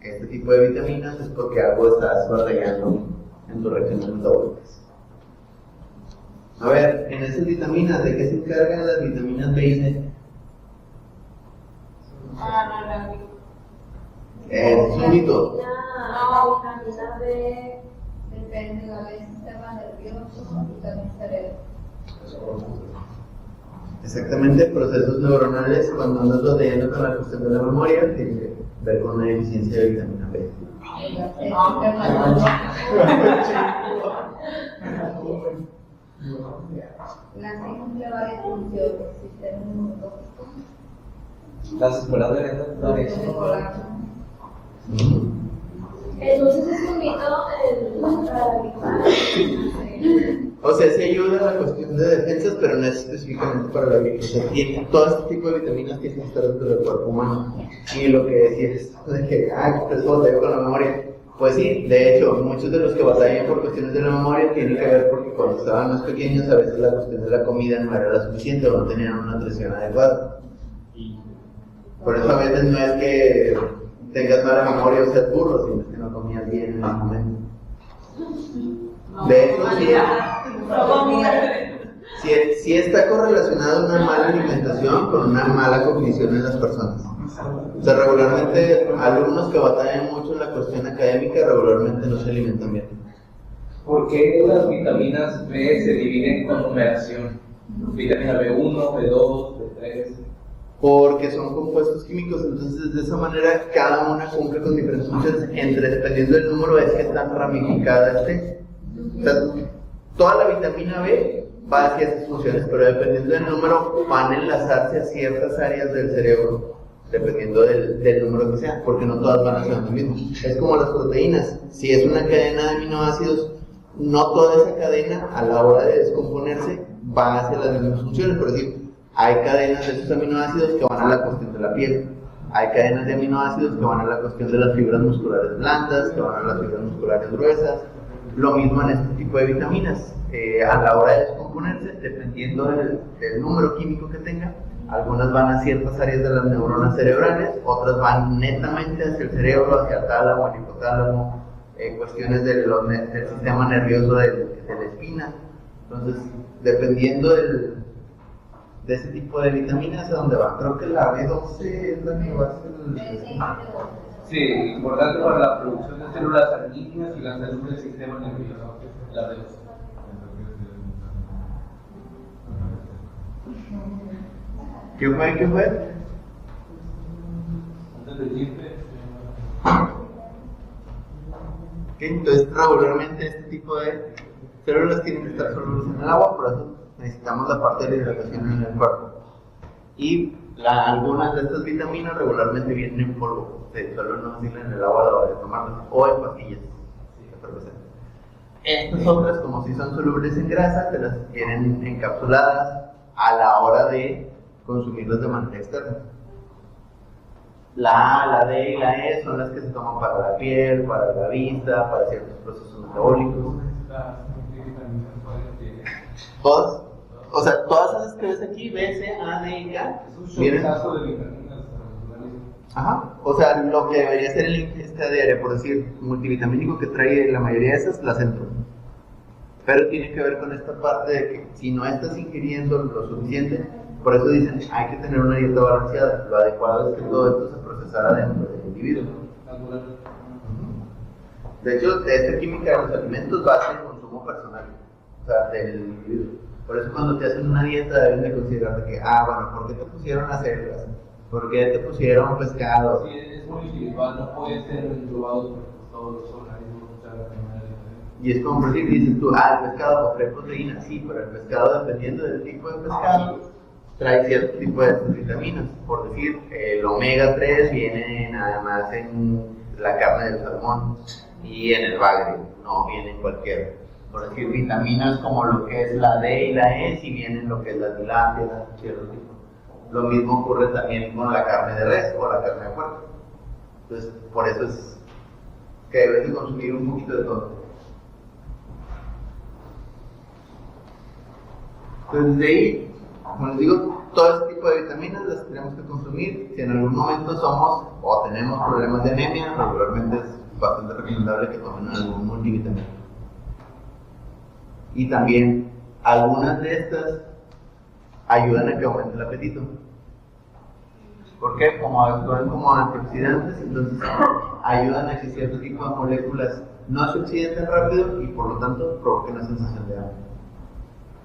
este tipo de vitaminas es porque algo estás batallando en tus reacciones metabólicas. A ver, en esas vitaminas, ¿de qué se encargan las vitaminas B y C? Es un mito. No, vitamina B depende del sistema nervioso y también cerebro. Exactamente, procesos neuronales, cuando andas batallando con la cuestión de la memoria, tiene que ver con una deficiencia de vitamina B. La cumple varias funciones del sistema inmunológico. Las escuelas de Entonces es un mito O sea, sí ayuda a la cuestión de defensas, pero no es específicamente para la vida. O sea, todo este tipo de vitaminas tienen que estar dentro del cuerpo humano. Y lo que decías de que, pues batalla con la memoria. Pues sí, de hecho, muchos de los que batallan por cuestiones de la memoria tienen que ver porque cuando estaban más pequeños a veces la cuestión de la comida no era la suficiente o no tenían una nutrición adecuada. Por eso a veces no es que tengas mala memoria o seas burro, sino que no comías bien en ese momento. De hecho, sí está correlacionada una mala alimentación con una mala cognición en las personas. O sea, regularmente alumnos que batallan mucho en la cuestión académica regularmente no se alimentan bien. ¿Por qué las vitaminas B se dividen con numeración? Vitamina B1, B2, B3. Porque son compuestos químicos, entonces de esa manera cada una cumple con diferentes funciones, dependiendo del número es que tan ramificada esté. O sea, toda la vitamina B va hacia esas funciones, pero dependiendo del número van a enlazarse a ciertas áreas del cerebro, dependiendo del número que sea, porque no todas van a ser lo mismo. Es como las proteínas, si es una cadena de aminoácidos, no toda esa cadena a la hora de descomponerse va hacia las mismas funciones. Por decir, Hay cadenas de esos aminoácidos que van a la cuestión de la piel. Hay cadenas de aminoácidos que van a la cuestión de las fibras musculares blandas, que van a las fibras musculares gruesas. Lo mismo en este tipo de vitaminas. A la hora de descomponerse, dependiendo del número químico que tenga, algunas van a ciertas áreas de las neuronas cerebrales, otras van netamente hacia el cerebro, hacia el tálamo, el hipotálamo, cuestiones del sistema nervioso de la espina. Entonces, dependiendo de ese tipo de vitaminas, ¿a dónde va? Creo que la B12 es la que va a ser Sí, importante para la producción de células sanguíneas y la salud del sistema nervioso. La B12. ¿Qué fue? Antes de irte. Entonces, regularmente este tipo de células tienen que estar solubles en el agua, por eso necesitamos la parte de la hidratación en el cuerpo. Y algunas de estas vitaminas regularmente vienen en polvo, solo no sirven en el agua a la hora de tomarlas, o en pastillas. Estas otras, como si son solubles en grasa, te las tienen encapsuladas a la hora de consumirlas de manera externa. La A, la D y la E son las que se toman para la piel, para la vista, para ciertos procesos metabólicos. Todas, o sea, todas esas que ves aquí, B, C, A, D y K, vienen. Ajá, o sea, lo que debería ser el ingesta diaria, por decir, multivitamínico que trae la mayoría de esas, las entro. Pero tiene que ver con esta parte de que si no estás ingiriendo lo suficiente, por eso dicen, hay que tener una dieta balanceada. Lo adecuado es que todo esto se procesara dentro del individuo. De hecho, esta química de los alimentos va a ser el consumo personal, o sea, del individuo. Por eso cuando te hacen una dieta deben de considerar que, bueno, ¿por qué te pusieron las células? ¿Por qué te pusieron pescado? Sí, es muy individual, no puede ser englobado por todos los organismos. Y es como por decir, dices tú, el pescado trae proteína, sí, pero el pescado, dependiendo del tipo de pescado, trae cierto tipo de vitaminas. Por decir, el omega 3 viene nada más en la carne del salmón y en el bagre, no viene en cualquier. Por decir, vitaminas como lo que es la D y la E, si vienen lo que es la tilapia, cierto tipo. Lo mismo ocurre también con la carne de res o la carne de puerco. Entonces, por eso es que debes de consumir un poquito de todo. Entonces, de ahí, como les digo, todo este tipo de vitaminas las tenemos que consumir. Si en algún momento somos o tenemos problemas de anemia, regularmente es bastante recomendable que tomen algún multivitamínico. Y también, algunas de estas ayudan a que aumente el apetito. ¿Por qué? Como actúan como antioxidantes, entonces ayudan a que cierto tipo de moléculas no se oxiden rápido y por lo tanto provoquen una sensación de hambre.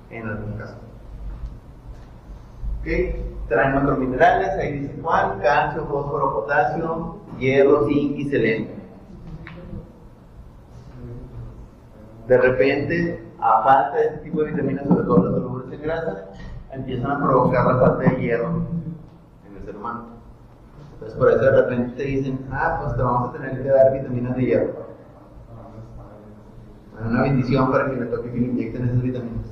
En algún caso. Traen macrominerales, ahí dice cuál: calcio, fósforo, potasio, hierro, zinc y selenio. De repente, a falta de este tipo de vitaminas, sobre todo las solubles en grasa, empiezan a provocar la falta de hierro en el ser humano. Entonces por eso de repente te dicen, pues te vamos a tener que dar vitaminas de hierro. Una bendición para que me toque que le inyecten esas vitaminas.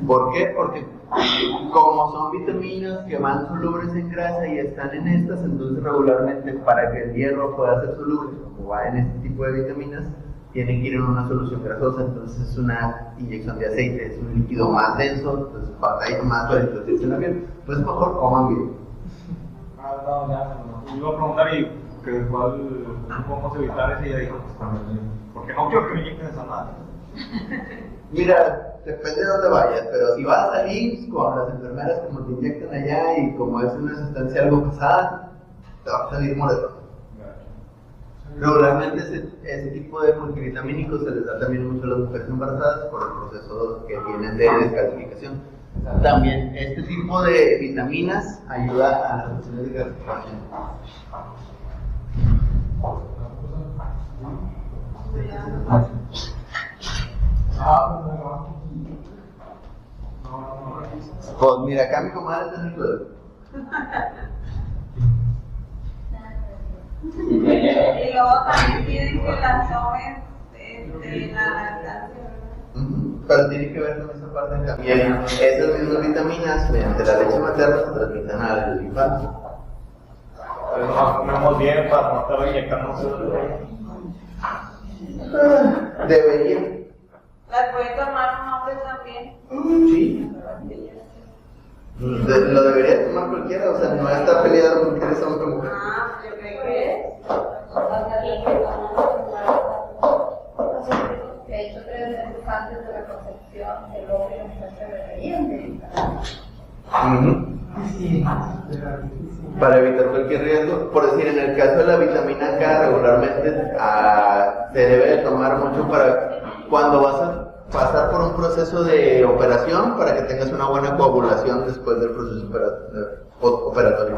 ¿Por qué? Porque como son vitaminas que van solubles en grasa y están en estas, entonces regularmente para que el hierro pueda ser soluble, como va en este tipo de vitaminas, tiene que ir en una solución grasosa, entonces es una inyección de aceite, es un líquido más denso, entonces batalla más para introducirse en la piel. Pues mejor coman bien. Iba a preguntar, ¿y cuál podemos evitar ese? Y ya dijo, porque no quiero que me inyecten esa madre. Mira, depende de dónde vayas, pero si vas a IMSS con las enfermeras como te inyectan allá y como es una sustancia algo pesada, te va a salir moretón. Regularmente ese tipo de multivitamínicos se les da también mucho a las mujeres embarazadas por el proceso que tienen de descalcificación. También este tipo de vitaminas ayuda a las funciones de calcificación. Pues mira, acá mi comadre está en el suelo. Y luego también piden que las tomes la lactancia. Pero tiene que ver con esa parte también. Esas mismas vitaminas, mediante la leche materna, se transmiten al infancia. Pero no comemos bien para no estar inyectando. Debería. Las puede tomar un hombre también. Sí. Lo debería tomar cualquiera, o sea, no está peleado con que eres hombre o mujer. Ah, yo creo que es. De hecho, 3 meses antes de la concepción, el hombre y la mujer se deberían de evitar. Para evitar cualquier riesgo, por decir, en el caso de la vitamina K, regularmente se debe de tomar mucho para cuando vas a pasar por un proceso de operación, para que tengas una buena coagulación después del proceso operatorio.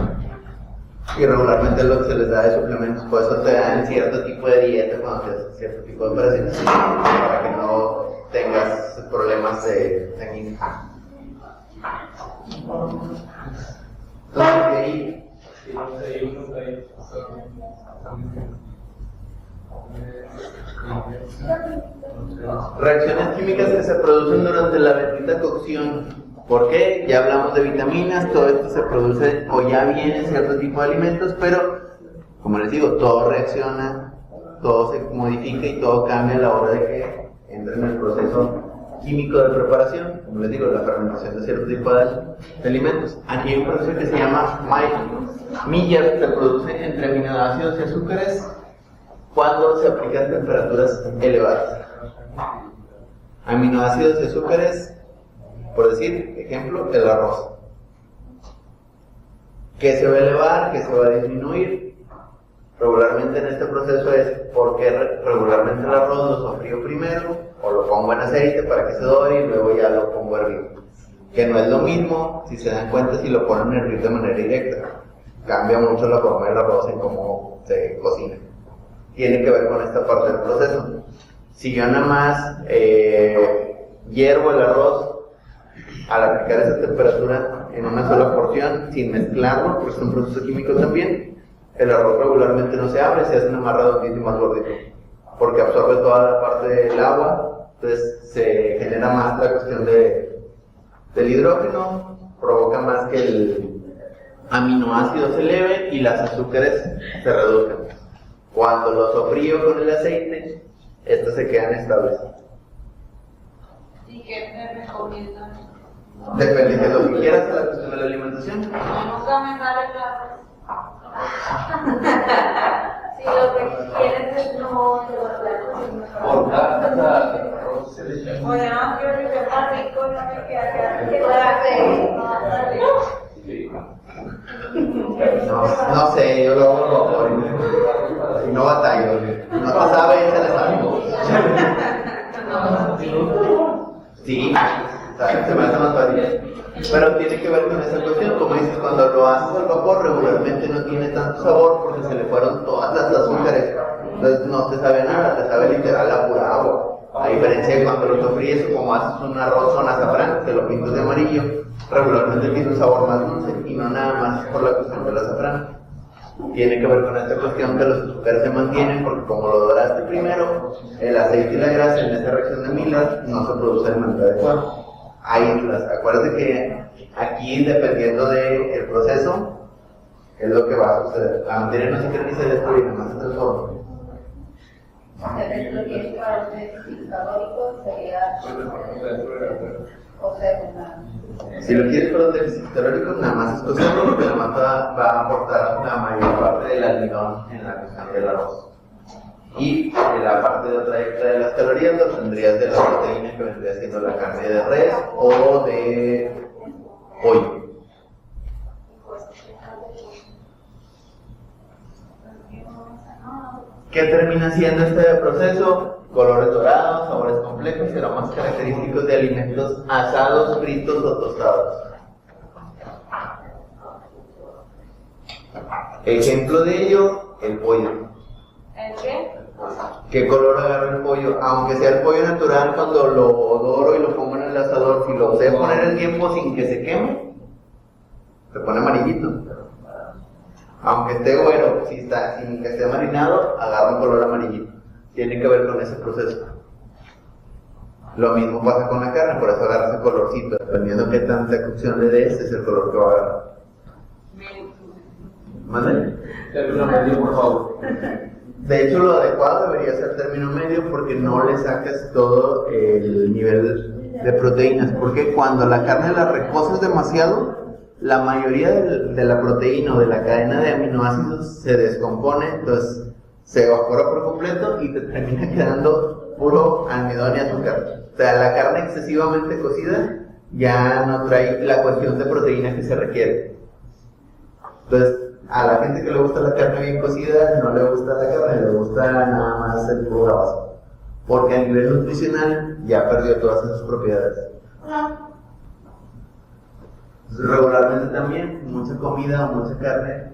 Y regularmente es lo que se les da de suplementos, por eso te dan cierto tipo de dieta cuando te haces cierto tipo de operaciones, para que no tengas problemas de sanguíneos. Entonces, de ahí. Reacciones químicas que se producen durante la bendita cocción. ¿Por qué? Ya hablamos de vitaminas, todo esto se produce o ya viene en cierto tipo de alimentos, pero como les digo, todo reacciona, todo se modifica y todo cambia a la hora de que entre en el proceso químico de preparación, como les digo, la fermentación de cierto tipo de alimentos. Aquí hay un proceso que se llama Maillard, se produce entre aminoácidos y azúcares cuando se aplican temperaturas elevadas. Aminoácidos y azúcares, por decir, ejemplo, el arroz. ¿Qué se va a elevar? ¿Qué se va a disminuir? Regularmente en este proceso es porque regularmente el arroz lo sofrío primero o lo pongo en aceite para que se dore y luego ya lo pongo a hervir. Que no es lo mismo, si se dan cuenta, si lo ponen a hervir de manera directa. Cambia mucho la forma del arroz en cómo se cocina. Tiene que ver con esta parte del proceso. Si yo nada más hiervo el arroz al aplicar esa temperatura en una sola porción, sin mezclarlo, porque es un proceso químico también, el arroz regularmente no se abre, se hace una más redondito y más gordito, porque absorbe toda la parte del agua, entonces se genera más la cuestión del hidrógeno, provoca más que el aminoácido se eleve y las azúcares se reduzcan. Cuando lo sofrío con el aceite, estas se quedan estables. ¿Y qué me recomiendan? Depende de lo que quieras, la cuestión de la alimentación. Nunca me sale el arroz. Si lo que quieres es no de los blancos, sino Por cada arroz se le echa. Oye, no, quiero que sea más rico, no me queda que darle. Sí. No sé, yo lo hago rojo. Si no batallo, no te sabe, échale sal. Sí, se me hace más fácil. Pero tiene que ver con esa cuestión, como dices, cuando lo haces al vapor regularmente no tiene tanto sabor porque se le fueron todas las azúcares. Entonces no te sabe nada, te sabe literal a pura agua. A diferencia de cuando lo sofríes o como haces un arroz con azafrán, que lo pintas de amarillo, regularmente tiene un sabor más dulce y no nada más por la cuestión del azafrán. Tiene que ver con esta cuestión que los azúcares se mantienen porque como lo doraste primero, el aceite y la grasa en esa reacción de Maillard no se produce de manera adecuada. Acuérdate que aquí, dependiendo del proceso, es lo que va a suceder. La materia no se crea ni se destruye, nada más se transforma. Depende de lo que quieres para un déficit calórico, sería o secundario. Si lo quieres para un déficit calórico, nada más es cocerlo porque nada más va a aportar la mayor parte del almidón en la cuestión del arroz. Y la parte de otra extra de las calorías lo tendrías de la proteína que vendría siendo la carne de res o de pollo. ¿Qué termina siendo este proceso? Colores dorados, sabores complejos y aromas característicos de alimentos asados, fritos o tostados. Ejemplo de ello, el pollo. ¿El qué? ¿Qué color agarra el pollo? Aunque sea el pollo natural, cuando lo doro y lo pongo en el asador, si lo sé poner en tiempo sin que se queme, se pone amarillito. Aunque esté güero, sin que esté marinado, agarra un color amarillito. Tiene que ver con ese proceso. Lo mismo pasa con la carne, por eso agarra ese colorcito. Dependiendo de qué tanta cocción le des, es el color que va a agarrar. ¿Mande? Término medio, por favor. De hecho, lo adecuado debería ser término medio porque no le sacas todo el nivel de proteínas. Porque cuando la carne la recoses demasiado, la mayoría de la proteína o de la cadena de aminoácidos se descompone, entonces se evapora por completo y te termina quedando puro almidón y azúcar. O sea, la carne excesivamente cocida ya no trae la cuestión de proteína que se requiere. Entonces, a la gente que le gusta la carne bien cocida, no le gusta la carne, le gusta nada más el puro grabazo. Porque a nivel nutricional ya perdió todas esas propiedades. Entonces, regularmente también, mucha comida o mucha carne,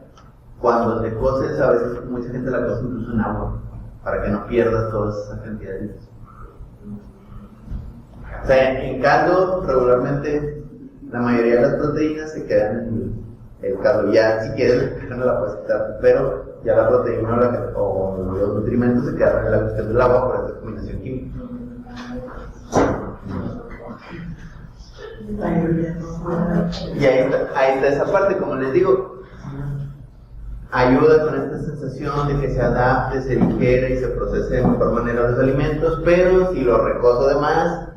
cuando te coces, a veces mucha gente la cose incluso en agua, para que no pierdas todas esas cantidades. O sea, en caldo, regularmente, la mayoría de las proteínas se quedan en el caldo. Ya, si quieres, la carne la puedes quitar, pero ya la proteína o los nutrimentos se quedan en la cuestión del agua por esta combinación química. Y ahí está esa parte, como les digo, ayuda con esta sensación de que se adapte, se digiere y se procese de mejor manera los alimentos, pero si lo recozo de más,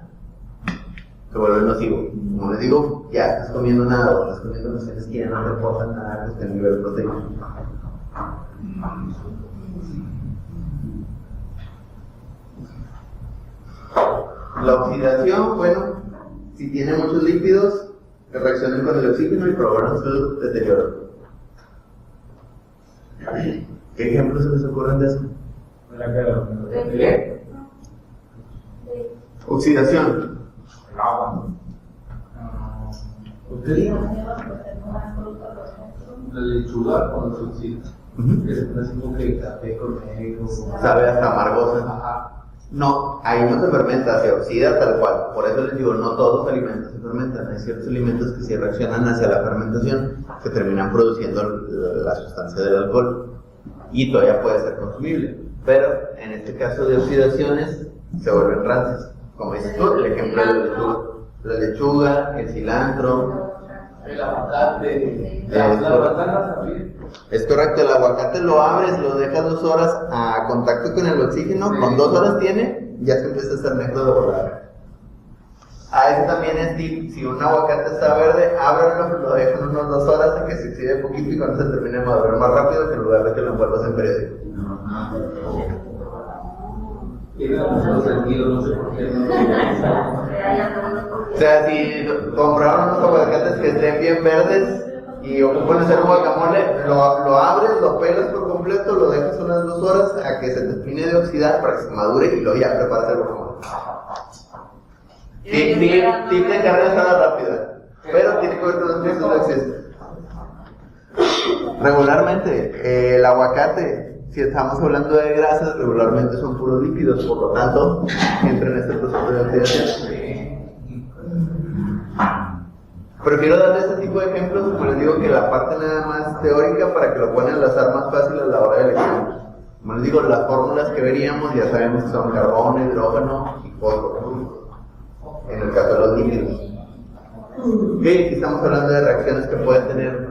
se vuelve nocivo. Como les digo, ya estás comiendo nada o estás comiendo nociones que ya no te aportan nada que esté en nivel proteína. La oxidación, bueno, si tiene muchos lípidos, que reaccionen con el oxígeno y provocan su deterioro. ¿Qué ejemplos se les ocurren de eso? Oxidación. El agua. La lechuga cuando se oxida, que se pone así como que café con negro. Sabe hasta amargosa. Ajá. No, ahí no se fermenta, se oxida tal cual. Por eso les digo, no todos los alimentos se fermentan. Hay ciertos alimentos que sí reaccionan hacia la fermentación, que terminan produciendo la sustancia del alcohol. Y todavía puede ser consumible. Pero en este caso de oxidaciones, se vuelven rancias. Como dices tú, el ejemplo de la lechuga, el cilantro, El aguacate, las manzanas también. Es correcto, el aguacate lo abres, lo dejas 2 horas a contacto con el oxígeno, con 2 horas tiene, ya se empieza a hacer negro de volar. Eso también es tip, si un aguacate está verde, ábrelo, lo dejan unos 2 horas a que se oxide poquito y cuando se termine de madurar más rápido que en lugar de que lo envuelvas en periódico. Tiene mucho sentido, no sé por qué. O sea, si compraron unos aguacates que estén bien verdes y ocupan hacer un guacamole, lo abres, lo pelas por completo, lo dejas unas 2 horas a que se termine de oxidar para que se madure y luego ya preparas el guacamole. Tip de carne asada rápida, pero tiene que ver con los precios de acceso. Regularmente, el aguacate, si estamos hablando de grasas, regularmente son puros lípidos, por lo tanto, entra en este proceso de oxidación. Prefiero darle este tipo de ejemplos, como les digo, que la parte nada más teórica para que lo puedan enlazar más fácil a la hora de elegir. Como les digo, las fórmulas que veríamos ya sabemos que son carbón, hidrógeno y fósforo, en el caso de los lípidos. Ok, aquí estamos hablando de reacciones que pueden tener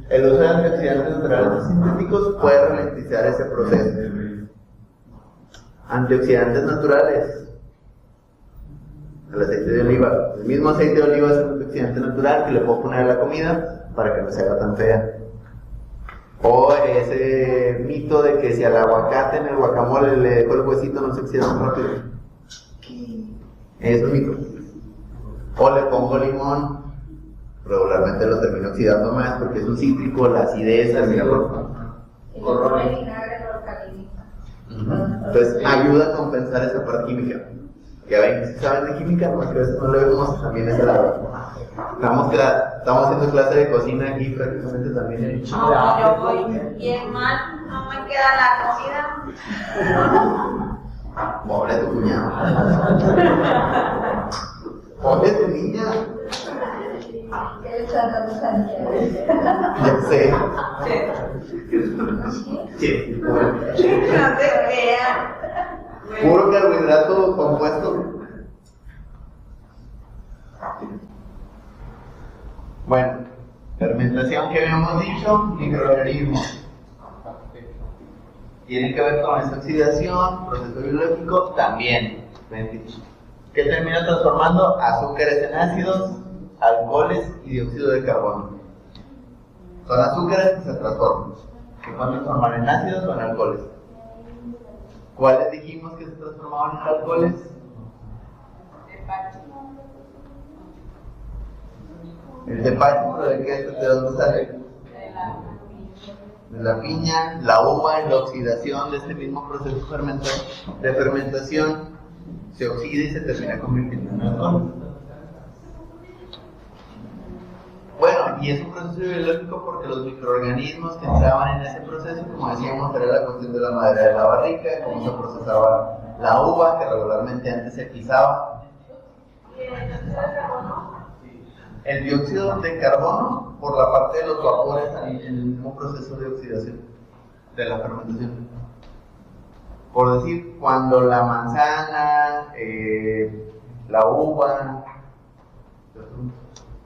el uso de antioxidantes naturales y sintéticos puede ralentizar ese proceso. Antioxidantes naturales. El aceite de oliva. El mismo aceite de oliva es un antioxidante natural que le puedo poner a la comida para que no se haga tan fea. O ese mito de que si al aguacate en el guacamole le dejo el huesito no se oxida tan rápido. Es un mito. O le pongo limón, regularmente lo termino oxidando más porque es un cítrico, la acidez termina por... Entonces ayuda a compensar esa parte química. Ya ven que si saben de química, no, que a veces no lo vemos también ese lado. Estamos haciendo clase de cocina aquí prácticamente también. No, yo voy bien mal, no me queda la comida. Pobre tu cuñado. Pobre tu niña. Ya sé. Sí. No te creas. Puro carbohidrato compuesto. Bueno, fermentación que habíamos dicho, microorganismos. Tiene que ver con esa oxidación, proceso biológico también. ¿Qué termina transformando? Azúcares en ácidos, alcoholes y dióxido de carbono. Son azúcares que se transforman. ¿Se pueden transformar en ácidos o en alcoholes? ¿Cuáles dijimos que se transformaban en alcoholes? El tepache, ¿de dónde sale? De la piña, la uva, en la oxidación de este mismo proceso de fermentación se oxida y se termina convirtiendo en alcohol. Bueno, y es un proceso biológico porque los microorganismos que entraban en ese proceso, como decíamos, era la cuestión de la madera de la barrica, cómo se procesaba la uva, que regularmente antes se pisaba. El dióxido de carbono por la parte de los vapores en el mismo proceso de oxidación de la fermentación. Por decir, cuando la manzana, la uva,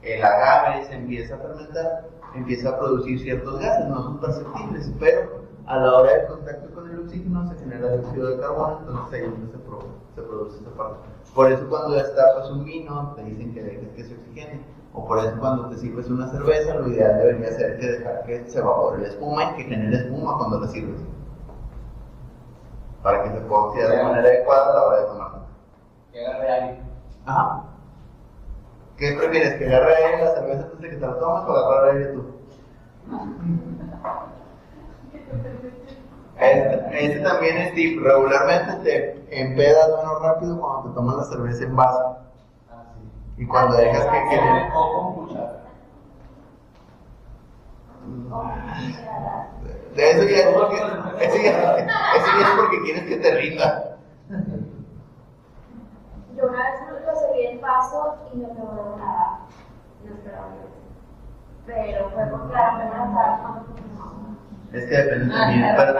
el agave se empieza a fermentar, empieza a producir ciertos gases, no son perceptibles, pero a la hora del contacto con el oxígeno se genera dióxido de carbono, entonces ahí se produce esta parte. Por eso cuando destapas un vino te dicen que dejes que se oxigene, o por eso cuando te sirves una cerveza lo ideal debería ser que dejar que se evapore la espuma y que genere espuma cuando la sirves, para que se pueda oxidar de manera adecuada a la hora de tomarla. Que agarre aire. Ajá. ¿Qué prefieres? ¿Que agarre aire la cerveza antes de que te la tomes o agarrar aire tú? Este también es tip. Regularmente te empedas menos rápido cuando te tomas la cerveza en vaso. Y cuando dejas que quede. O con cuchara. De eso ya es porque quieres que te rinda. Yo una vez me lo serví en vaso y no pegó nada. No esperaba yo. Pero fue porque apenas estaba tomando. Es que depende también, pero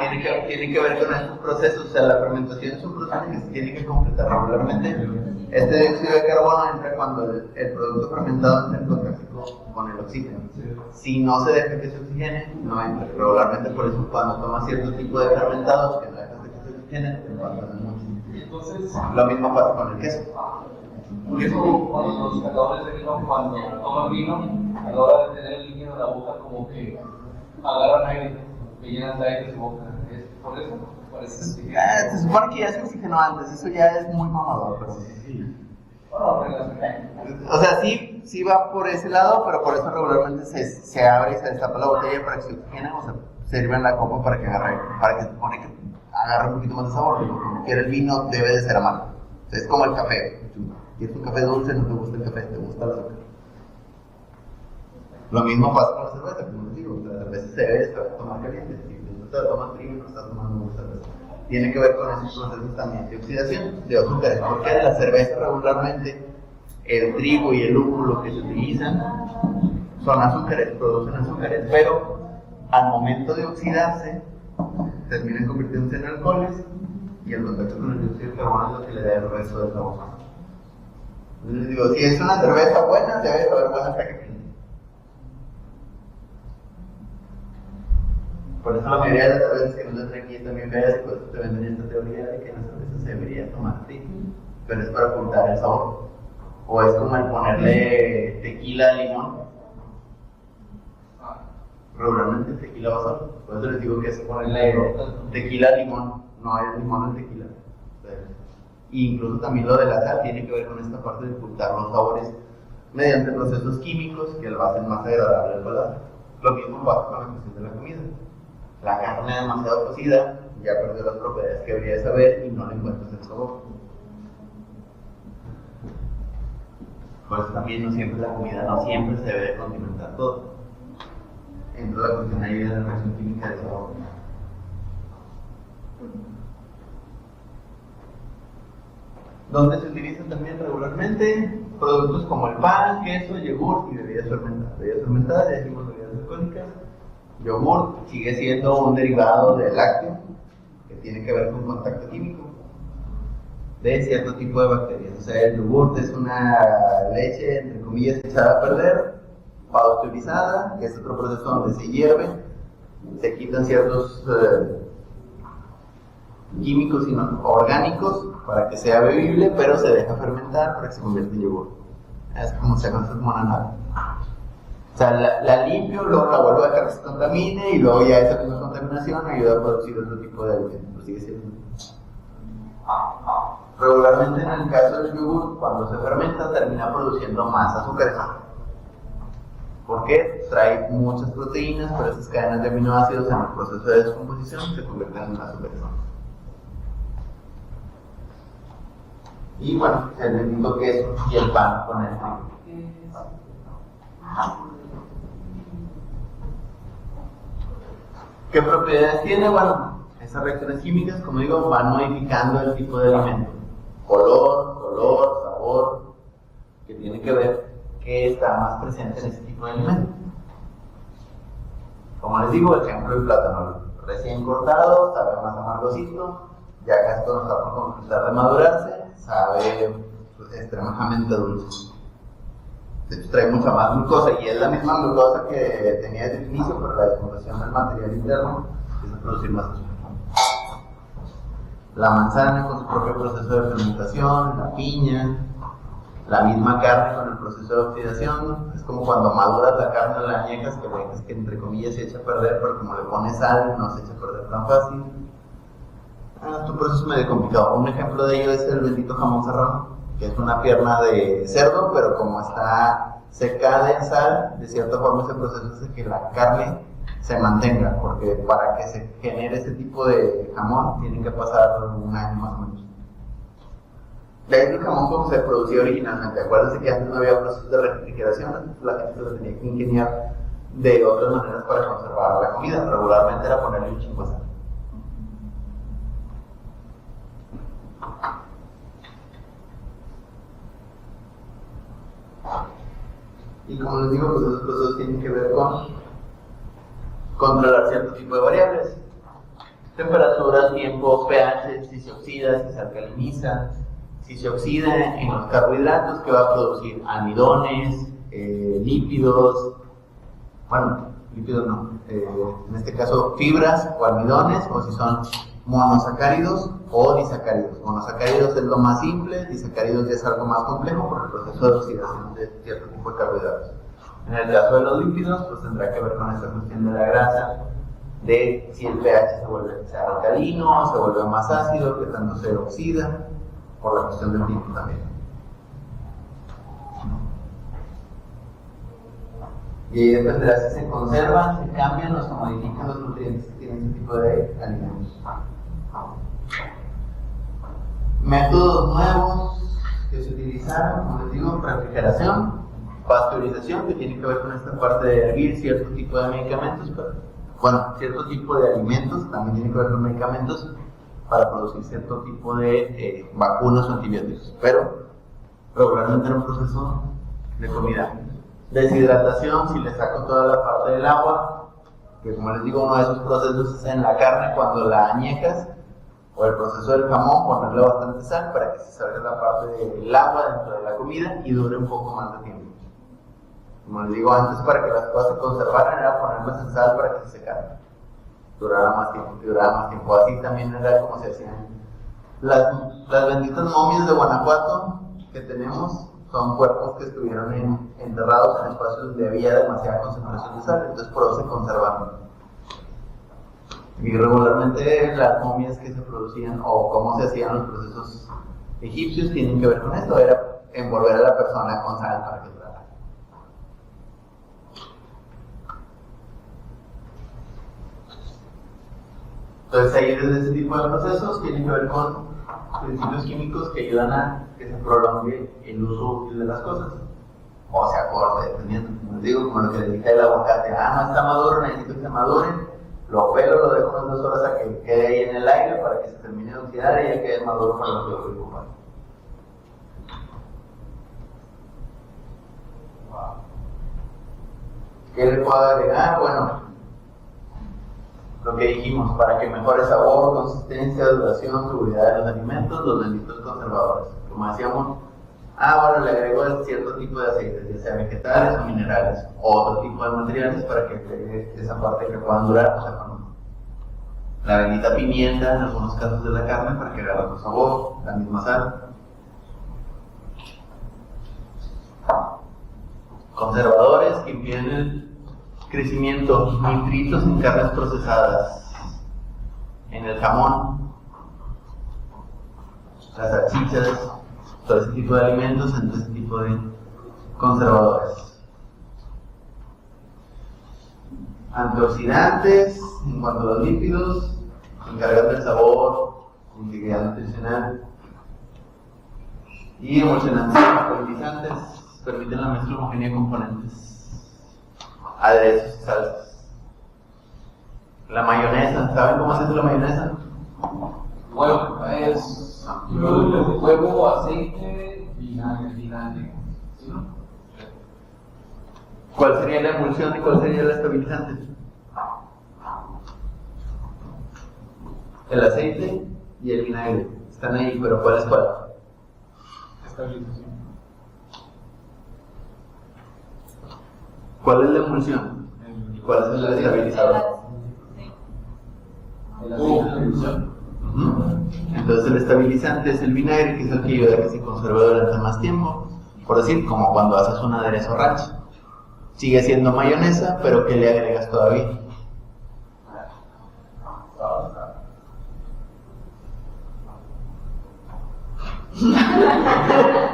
tiene que ver con estos procesos. O sea, la fermentación es un proceso que se tiene que completar regularmente. Este dióxido de carbono entra cuando el producto fermentado entra en contacto con el oxígeno. Si no se deja que se oxigene, no entra. Regularmente por eso cuando tomas cierto tipo de fermentados que no dejas de que se oxigenen, te empatan mucho. Entonces, Lo mismo pasa con el queso. por eso cuando los catadores de vino, cuando toman vino, a la hora de tener el líquido en la boca, como que agarran aire, que llenan de aire su boca. ¿Es por eso? Parece Se supone que ya se oxigenó antes, eso ya es muy mamador, pero... O sea, sí va por ese lado, pero por eso regularmente se abre y se destapa la botella para que se oxigene, o sea, sirve en la copa para que se supone que agarre un poquito más de sabor. Como quiera el vino debe de ser amargo. O sea, es como el café. ¿Quieres un café dulce? No te gusta el café, te gusta el azúcar. Lo mismo pasa con la cerveza, como les digo, la cerveza se debe tomar caliente. Si no te la tomas frío, no estás tomando mucha cerveza. Tiene que ver con esos procesos también de oxidación de azúcares, porque en la cerveza regularmente el trigo y el lúpulo que se utilizan son azúcares, producen azúcares, pero al momento de oxidarse terminan convirtiéndose en alcoholes y el contacto con el dióxido de carbono es lo que le da el resto del sabor. Entonces les digo, si es una cerveza buena, debe saber buena hasta que prende. Por eso la mayoría de las cervezas que nos dan aquí también veas y por eso te venden esta teoría de que la cerveza se debería tomar fría, pero es para ocultar el sabor. O es como el ponerle tequila al limón. Regularmente el tequila va solo, por eso les digo que es ponerle tequila al limón, no es limón al tequila. Y incluso también lo de la sal tiene que ver con esta parte de ocultar los sabores mediante procesos químicos que lo hacen más agradable al paladar. Lo mismo pasa con la cuestión de la comida. La carne demasiado cocida ya perdió las propiedades que debería saber y no le encuentras el sabor. Por eso también no siempre la comida, no siempre se debe de condimentar todo. Entra la cuestión ahí de la reacción química del sabor. Donde se utilizan también regularmente productos como el pan, queso, yogur y bebidas fermentadas. Bebidas fermentadas, ya dijimos bebidas alcohólicas. Yogur sigue siendo un derivado del lácteo que tiene que ver con contacto químico de cierto tipo de bacterias. O sea, el yogur es una leche, entre comillas, echada a perder pasteurizada, que es otro proceso donde se hierve, se quitan ciertos químicos orgánicos para que sea bebible, pero se deja fermentar para que se convierta en yogur. Es como se hace como una nave. O sea, la limpio, luego la vuelvo a dejar que se contamine y luego ya esa misma contaminación ayuda a producir otro tipo de alimento. Sigue siendo. Regularmente en el caso del yogur, cuando se fermenta termina produciendo más azúcares. ¿Por qué? Trae muchas proteínas, pero esas cadenas de aminoácidos en el proceso de descomposición se convierten en azúcares. Y bueno, el bendito queso y el pan con el trigo. ¿Qué propiedades tiene? Bueno, esas reacciones químicas, como digo, van modificando el tipo de alimento. Color, sabor, que tiene que ver qué está más presente en ese tipo de alimento. Como les digo, el ejemplo del plátano recién cortado, sabe más amargosito, ya casi cuando está por completar de madurarse, sabe extremadamente dulce. De hecho, trae mucha más glucosa y es la misma glucosa que tenía desde el inicio, pero la descomposición del material interno empieza a producir más azúcar. La manzana con su propio proceso de fermentación, la piña, la misma carne con el proceso de oxidación. Es como cuando maduras la carne o la añejas, que ves que entre comillas se echa a perder, pero como le pones sal no se echa a perder tan fácil. Es un proceso medio complicado. Un ejemplo de ello es el bendito jamón serrano, que es una pierna de cerdo, pero como está secada en sal, de cierta forma ese proceso hace que la carne se mantenga, porque para que se genere ese tipo de jamón tiene que pasar un año más o menos. De ahí el jamón como se producía originalmente. Acuérdense que antes no había procesos de refrigeración, la gente se lo tenía que ingeniar de otras maneras para conservar la comida. Regularmente era ponerle un chingo de sal. Y como les digo, pues esos procesos tienen que ver con controlar cierto tipo de variables. Temperatura, tiempo, pH, si se oxida, si se alcaliniza. Si se oxida en los carbohidratos, ¿qué va a producir? Almidones, lípidos, bueno, lípidos no, en este caso fibras o almidones, o si son monosacáridos o disacáridos. Monosacáridos es lo más simple, disacáridos ya es algo más complejo por el proceso de oxidación de cierto tipo de carbohidratos. En el caso de los lípidos, pues tendrá que ver con esta cuestión de la grasa, de si el pH se vuelve alcalino, se vuelve más ácido, que tanto se oxida, por la cuestión del tiempo también. Y ahí dependerá si se conservan, se cambian o se modifican los nutrientes que tienen este tipo de alimentos. Métodos nuevos que se utilizaron, como les digo, refrigeración, pasteurización, que tiene que ver con esta parte de hervir cierto tipo de medicamentos, pero, bueno, cierto tipo de alimentos, también tiene que ver con medicamentos, para producir cierto tipo de vacunas o antibióticos, pero regularmente era un proceso de comida. Deshidratación, si le saco toda la parte del agua, que como les digo, uno de esos procesos es en la carne cuando la añejas, o el proceso del jamón, ponerle bastante sal para que se salga la parte del agua dentro de la comida y dure un poco más de tiempo. Como les digo antes, para que las cosas se conservaran era ponerlas en sal para que se secaran. Durara más tiempo, así también era como se hacían. Las benditas momias de Guanajuato que tenemos son cuerpos que estuvieron enterrados en espacios donde había demasiada concentración de sal, entonces por eso se conservaron. Y regularmente las momias que se producían o cómo se hacían los procesos egipcios tienen que ver con esto, era envolver a la persona con sal para que durara. Entonces ahí desde ese tipo de procesos tienen que ver con principios químicos que ayudan a que se prolongue el uso útil de las cosas. O se acorte, dependiendo. Como les digo, como lo que les dije del aguacate. No está maduro, necesito que se madure. Lo pelo, lo dejo unas 2 horas a que quede ahí en el aire para que se termine de oxidar y ya quede maduro para lo que lo voy a ocupar. ¿Qué le puedo agregar? Bueno, lo que dijimos, para que mejore sabor, consistencia, duración, seguridad de los alimentos, los benditos conservadores. Como decíamos, Bueno, le agrego cierto tipo de aceites, ya sea vegetales o minerales, o otro tipo de materiales para que agregue esa parte que puedan durar, o sea, con la bendita pimienta en algunos casos de la carne para que agarre otro sabor, la misma sal. Conservadores que impiden el crecimiento, nitritos en carnes procesadas, en el jamón, las salchichas, todo ese tipo de alimentos, en todo ese tipo de conservadores. Antioxidantes, en cuanto a los lípidos, se encargan del sabor, integridad nutricional. Y emulsionantes, estabilizantes, permiten la mezcla homogénea de componentes. Aderezos y salsas. La mayonesa, ¿saben cómo se hace la mayonesa? Huevo, es huevo, aceite, vinagre. ¿Sí, no? ¿Cuál sería la emulsión y cuál sería el estabilizante? El aceite y el vinagre están ahí, pero ¿cuál es cuál? Estabilización. ¿Cuál es la emulsión? ¿Y cuál es el estabilizador? El aceite de la emulsión. Entonces el estabilizante es el vinagre, que es el que ayuda a que se conserve durante más tiempo. Por decir, como cuando haces un aderezo ranch. Sigue siendo mayonesa, pero ¿qué le agregas todavía?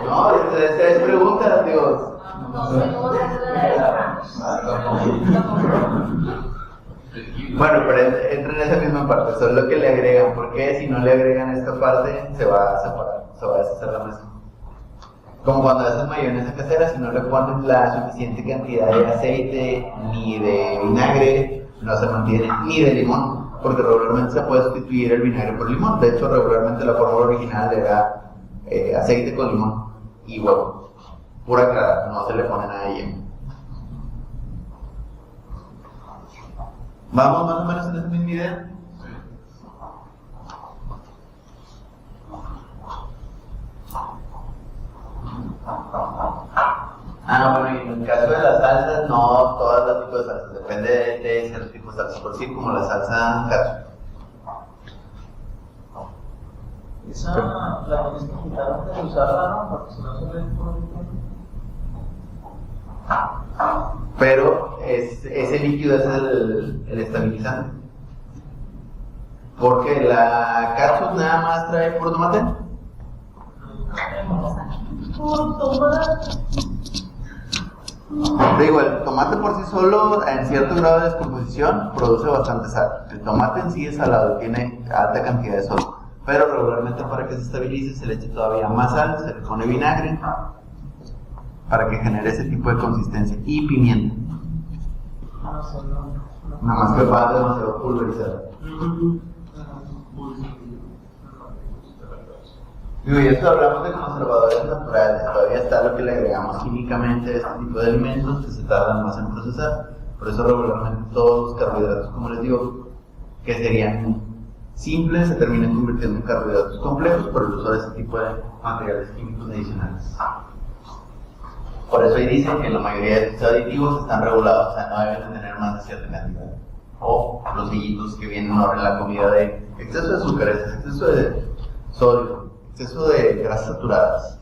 No, es pregunta, Dios. No sé cómo se hace la Bueno, pero entra en esa misma parte, solo lo que le agregan, porque si no le agregan esta parte, se va a separar, se va a deshacer la mezcla. Como cuando haces mayonesa casera, si no le pones la suficiente cantidad de aceite ni de vinagre, no se mantiene, ni de limón, porque regularmente se puede sustituir el vinagre por limón. De hecho, regularmente la fórmula original era aceite con limón y huevo, pura clara, no se le pone nada de yema. ¿Vamos más o menos en esa misma idea? Bueno, y en el caso de las salsas, no todas las tipos de salsas, depende de cierto tipo de salsa, por decir, como la salsa ketchup. Esa la tienes que quitar antes de usarla, ¿no? Porque si no se ve por el tiempo. Pero ese líquido es el estabilizante. Porque la ketchup nada más trae puro tomate. Puro tomate. Digo, el tomate por sí solo, en cierto grado de descomposición, produce bastante sal. El tomate en sí es salado, tiene alta cantidad de sodio. Pero regularmente para que se estabilice se le echa todavía más sal, se le pone vinagre para que genere ese tipo de consistencia. Y pimienta. Nada más que va demasiado pulverizado. Digo, y esto hablamos de conservadores naturales, todavía está lo que le agregamos químicamente a este tipo de alimentos que se tardan más en procesar. Por eso regularmente todos los carbohidratos, como les digo, que serían simples, se terminan convirtiendo en carbohidratos complejos por el uso de ese tipo de materiales químicos adicionales. Por eso ahí dicen que la mayoría de estos aditivos están regulados, o sea, no deben de tener más de cierta cantidad. O los sellitos que vienen ahora en la comida de exceso de azúcares, exceso de sodio, exceso de grasas saturadas.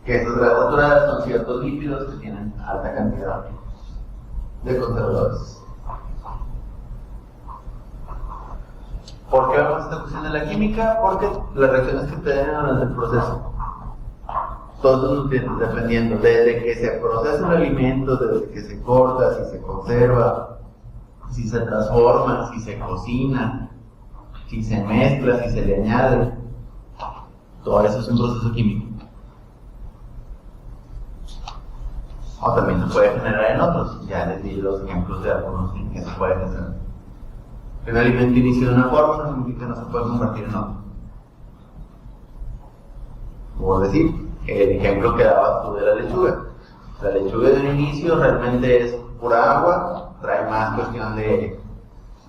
Que estas grasas saturadas son ciertos lípidos que tienen alta cantidad de conservadores. ¿Por qué vemos esta cuestión de la química? Porque las reacciones que te den durante el proceso. Todos los nutrientes, dependiendo, desde que se procesa un alimento, desde que se corta, si se conserva, si se transforma, si se cocina, si se mezcla, si se le añade, todo eso es un proceso químico. O también se puede generar en otros, ya les di los ejemplos de algunos que se pueden hacer. Un alimento inicia de una forma no significa que no se puede convertir en otro. Por decir, el ejemplo que dabas tú de la lechuga. La lechuga de un inicio realmente es pura agua, trae más cuestión de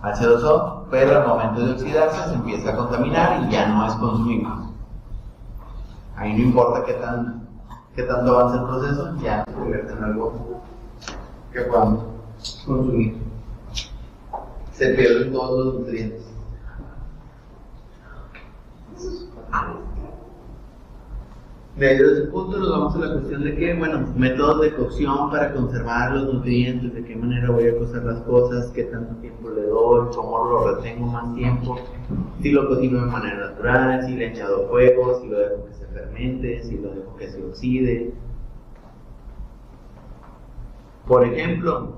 H2O, pero al momento de oxidarse se empieza a contaminar y ya no es consumible. Ahí no importa qué tanto avance el proceso, ya se convierte en algo que podamos consumir. Se pierden todos los nutrientes. Desde ese punto nos vamos a la cuestión de que, bueno, métodos de cocción para conservar los nutrientes, de qué manera voy a cocer las cosas, qué tanto tiempo le doy, cómo lo retengo más tiempo, si lo cocino de manera natural, si le he echado fuego, si lo dejo que se fermente, si lo dejo que se oxide. Por ejemplo,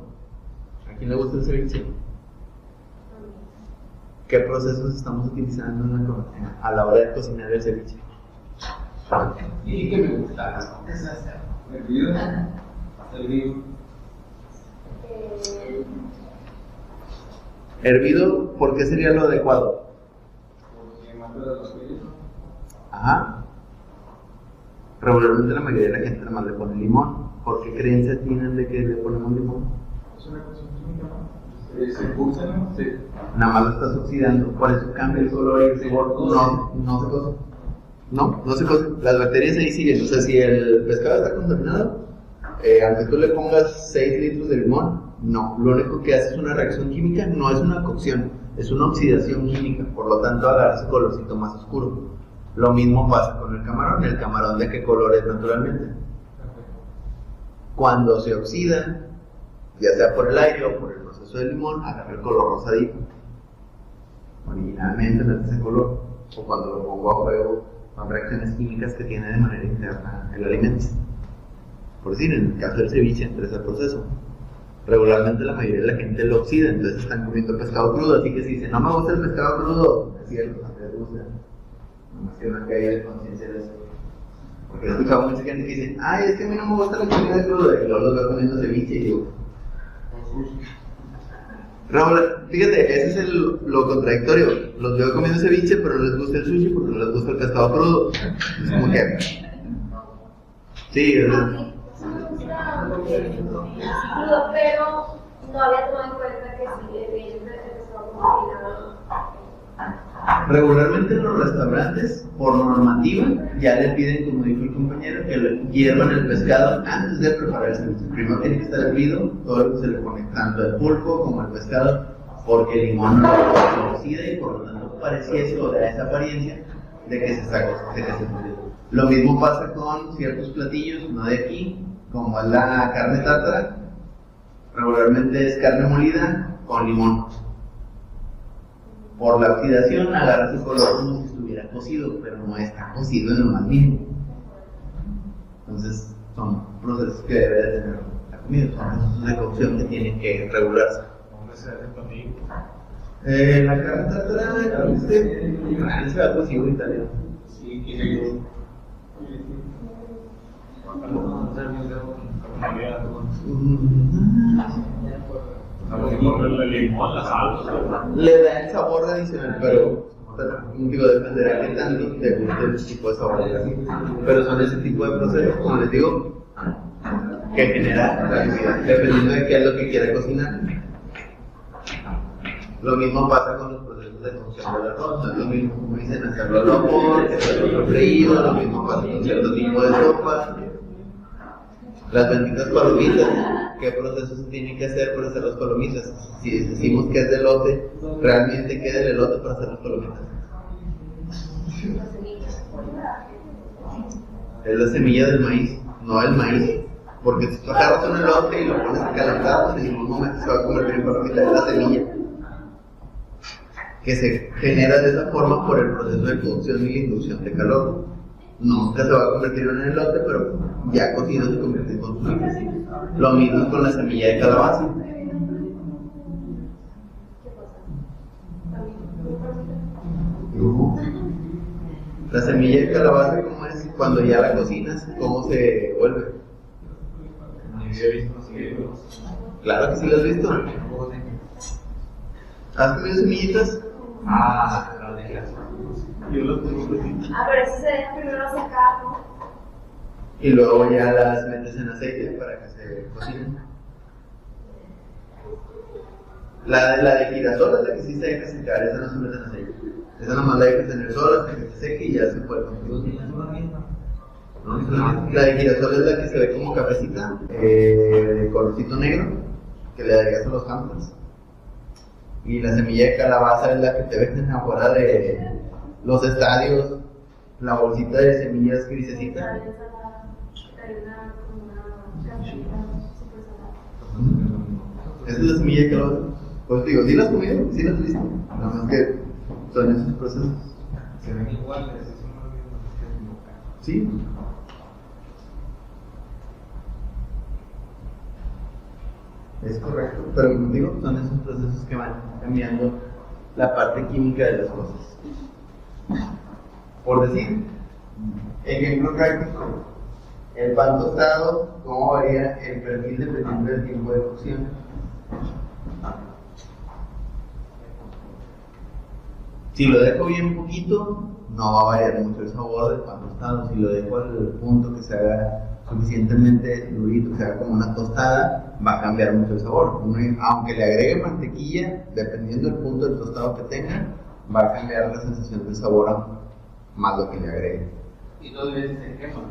¿a quién le gusta el ceviche? ¿Qué procesos estamos utilizando a la hora de cocinar el ceviche? Y que me gusta. Hervido. Hervido, ¿por qué sería lo adecuado? Ajá. Regularmente la mayoría de la gente nada más le pone limón. ¿Por qué creencia tienen de que le ponemos limón? Es una cuestión química, ¿no? Se pulsa, ¿no? Sí. Nada más lo estás oxidando, por eso cambia el color y el sabor. No se cose. No se cose. Las bacterias ahí siguen. O sea, si el pescado está contaminado, aunque tú le pongas 6 litros de limón, no. Lo único que hace es una reacción química, no es una cocción, es una oxidación química. Por lo tanto, agarra ese colorcito más oscuro. Lo mismo pasa con el camarón. ¿El camarón de qué color es naturalmente? Cuando se oxida, ya sea por el aire o por el proceso del limón, agarra el color rosadito. Originalmente no es ese color. O cuando lo pongo a fuego, son reacciones químicas que tiene de manera interna el alimento. Por decir, en el caso del ceviche entra ese proceso. Regularmente la mayoría de la gente lo oxida, entonces están comiendo pescado crudo, así que si dicen, no me gusta el pescado crudo, es cierto, no les gusta. Nomás que no caiga de conciencia de eso. Porque he escuchado mucha gente que dice, ay, es que a mí no me gusta la comida cruda, y luego los veo comiendo ceviche y digo, Raúl, fíjate, ese es lo contradictorio. Los veo comiendo ceviche, pero no les gusta el sushi porque no les gusta el pescado crudo. Es como que... Sí, es verdad. Pero no había tomado en cuenta que sí, evidentemente estaba contaminado. Regularmente en los restaurantes, por normativa, ya le piden, como dijo el compañero, que hiervan el pescado antes de preparar el ceviche. Primero tiene que estar hervido, todo lo que se le pone, tanto el pulpo como el pescado, porque el limón no lo oxida y por lo tanto pareciese o da esa apariencia de que se está fundido. Lo mismo pasa con ciertos platillos, no de aquí, como es la carne tártara. Regularmente es carne molida con limón. Por la oxidación agarra su color como si estuviera cocido, pero no está cocido en lo más mínimo. Entonces son procesos que debe de tener la comida, son procesos de cocción que tienen que regularse. ¿Dónde se hace platillo? La carne tártara se va cocido en italiano. Sí, que A lo mejor el limón, la sal. Le da el sabor adicional, pero digo, dependerá de qué tanto te guste el tipo de sabor. Pero son ese tipo de procesos, como les digo, que genera la comida, dependiendo de qué es lo que quiera cocinar. Lo mismo pasa con los procesos de cocción del arroz, no es lo mismo como dicen hacerlo al vapor, que hacerlo freído, lo mismo pasa con cierto tipo de sopa. Las benditas palomitas, ¿qué proceso se tiene que hacer para hacer las palomitas? Si decimos que es de elote, ¿realmente qué es el elote para hacer las palomitas? Es la semilla del maíz, no el maíz. Porque si tú agarras un elote y lo pones a calentar, pues en ningún momento se va a convertir en palomita, es la semilla. Que se genera de esa forma por el proceso de cocción y la inducción de calor. Nunca se va a convertir en elote, pero ya cocido se convierte en consumible. Lo mismo con la semilla de calabaza. La semilla de calabaza, ¿cómo es? Cuando ya la cocinas, ¿cómo se vuelve? Ni había visto así. Claro que sí lo has visto. ¿Has comido semillitas? Claro, de clase. Yo las tengo así. Pero eso se deja primero secar, ¿no? Y luego ya las metes en aceite para que se cocinen. La de girasol es la que sí se deja secar, esa no se mete en aceite. Esa nomás la dejas en el sol hasta que se seque y ya se puede consumir. La de girasol es la que se ve como cafecita, de colorcito negro, que le darías a los hamsters. Y la semilla de calabaza es la que te venden afuera de los estadios, la bolsita de semillas grisecita. Esa es la semilla de calabaza. Pues digo, ¿sí las has comido? ¿Sí las has visto? Nada más que son esos procesos. Se ven iguales, eso no es lo que Sí. Es correcto, pero como digo, son esos procesos que van cambiando la parte química de las cosas. Por decir, ejemplo práctico, el pan tostado, ¿cómo varía el perfil dependiendo del tiempo de cocción? Si lo dejo bien poquito, no va a variar mucho el sabor del pan tostado. Si lo dejo al punto que se haga suficientemente durito, que se haga como una tostada, va a cambiar mucho el sabor. Aunque le agregue mantequilla, dependiendo del punto del tostado que tenga, va a cambiar la sensación del sabor más lo que le agregue. Y 2 veces se quema.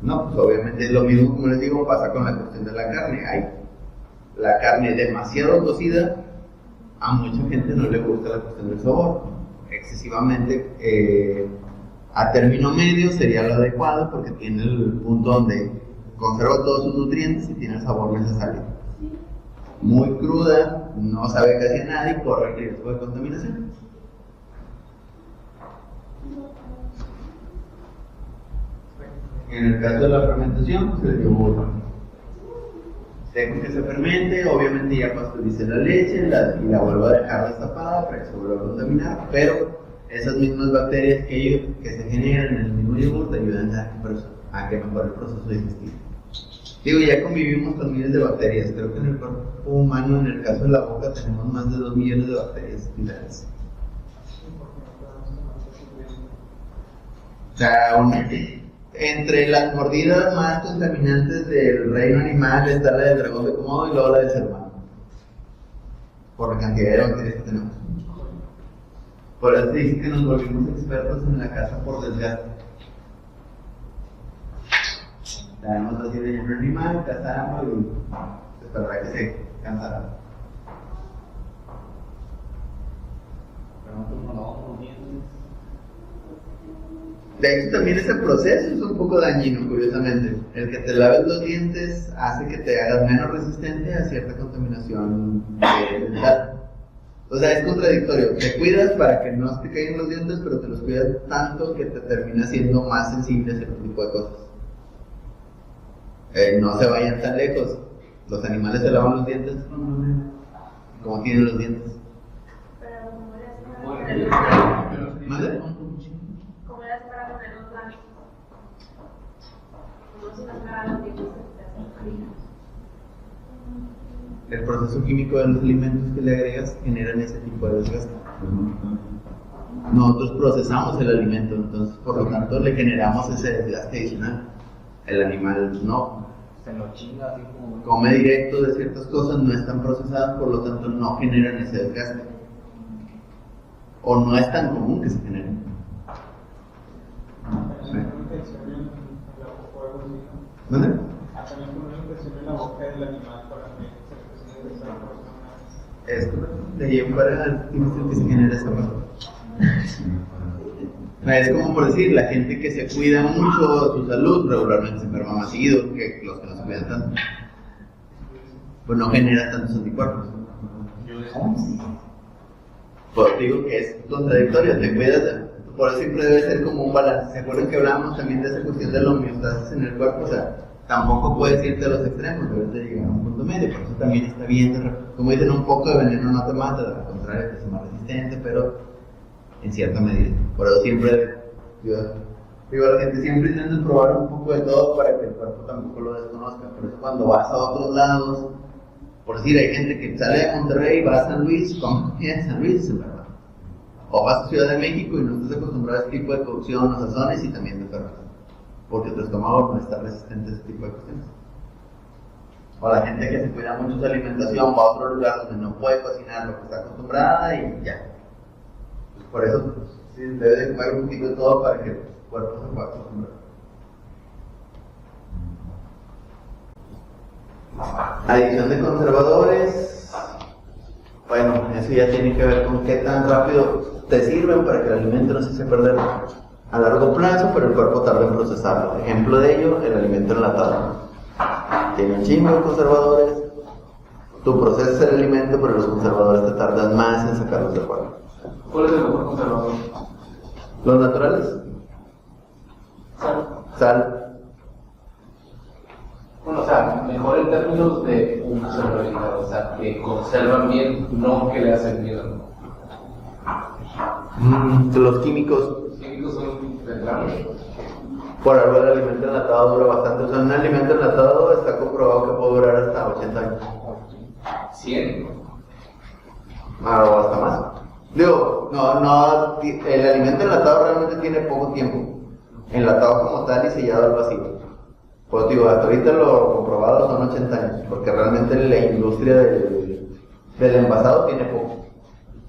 No, pues obviamente es lo mismo, como les digo, pasa con la cuestión de la carne. La carne demasiado cocida, a mucha gente no le gusta la cuestión del sabor. Excesivamente, a término medio sería lo adecuado porque tiene el punto donde conserva todos sus nutrientes y tiene el sabor necesario. Muy cruda, no sabe casi a nada y corre el riesgo de contaminación. En el caso de la fermentación, pues el yogur, dejo que se fermente, obviamente ya pasteurice la leche y la vuelvo a dejar destapada para que se vuelva a contaminar, pero esas mismas bacterias que se generan en el mismo yogur te ayudan a que mejore el proceso digestivo. Digo, ya convivimos con miles de bacterias, creo que en el cuerpo humano, en el caso de la boca, tenemos más de 2 millones de bacterias diferentes. O sea, entre las mordidas más contaminantes del reino animal está la del dragón de Komodo y luego la del ser humano, por la cantidad de bacterias que tenemos. Por eso dicen que nos volvimos expertos en la caza por desgaste. Le damos así de un animal, cazamos y esperará que se cansará. De hecho, también ese proceso es un poco dañino, curiosamente. El que te laves los dientes hace que te hagas menos resistente a cierta contaminación dental. O sea, es contradictorio. Te cuidas para que no te caigan los dientes, pero te los cuidas tanto que te termina siendo más sensible a cierto tipo de cosas. No se vayan tan lejos. Los animales se lavan los dientes. ¿Cómo tienen los dientes? ¿Madre? ¿Cómo eras para ponerlos blancos? Como si no fueran los dientes se hacen fríos. El proceso químico de los alimentos que le agregas generan ese tipo de desgaste. Nosotros procesamos el alimento, entonces por lo tanto le generamos ese desgaste adicional. El animal no. Se lo chinga así como. Come directo de ciertas cosas, no están procesadas, por lo tanto no generan ese desgaste. O no es tan común que se generen. ¿Dónde? También poner una presión en la boca del animal para que se presione esa persona. Es correcto. De ahí en fuera tienes que se genera esa parte. Es como por decir, la gente que se cuida mucho su salud regularmente se enferma más seguido que los que no se cuidan tanto. Pues no genera tantos anticuerpos. Por eso digo que es contradictorio, te cuidas, por eso siempre debe ser como un balance. ¿Se acuerdan que hablábamos también de esa cuestión de la homeostasis en el cuerpo? O sea, tampoco puedes irte a los extremos, debes de llegar a un punto medio, por eso también está bien, como dicen, un poco de veneno no te mata, al contrario, te hace más resistente, pero en cierta medida. Por eso siempre, yo digo a la gente, siempre intenten probar un poco de todo para que el cuerpo tampoco lo desconozca. Por eso cuando vas a otros lados, por decir, hay gente que sale de Monterrey, va a San Luis, come comida de San Luis, es verdad. O vas a Ciudad de México y no estás acostumbrado a este tipo de cocción o sazones y también te enfermas, porque tu estómago no está resistente a ese tipo de cuestiones. O la gente que se cuida mucho su alimentación va a otro lugar donde no puede cocinar lo que está acostumbrada y ya. Pues por eso sí, debe de comer un poquito de todo para que el cuerpo se pueda acostumbrar. Adición de conservadores. Bueno, eso ya tiene que ver con qué tan rápido te sirven para que el alimento no se eche a perder a largo plazo, pero el cuerpo tarda en procesarlo. Ejemplo de ello, el alimento enlatado. Tiene un chingo de conservadores. Tú procesas el alimento, pero los conservadores te tardan más en sacarlos del cuerpo. ¿Cuál es el mejor conservador? ¿Los naturales? Sal. Bueno, o sea, mejor en términos de conservabilidad, o sea, que conservan bien, no que le hacen miedo. Los químicos. Los químicos son centrales. Por algo el alimento enlatado dura bastante. O sea, un alimento enlatado está comprobado que puede durar hasta 80 años. 100. O hasta más. Digo, no, el alimento enlatado realmente tiene poco tiempo. Enlatado como tal y sellado al vacío. Pues digo, hasta ahorita lo comprobado son 80 años, porque realmente la industria del envasado tiene poco.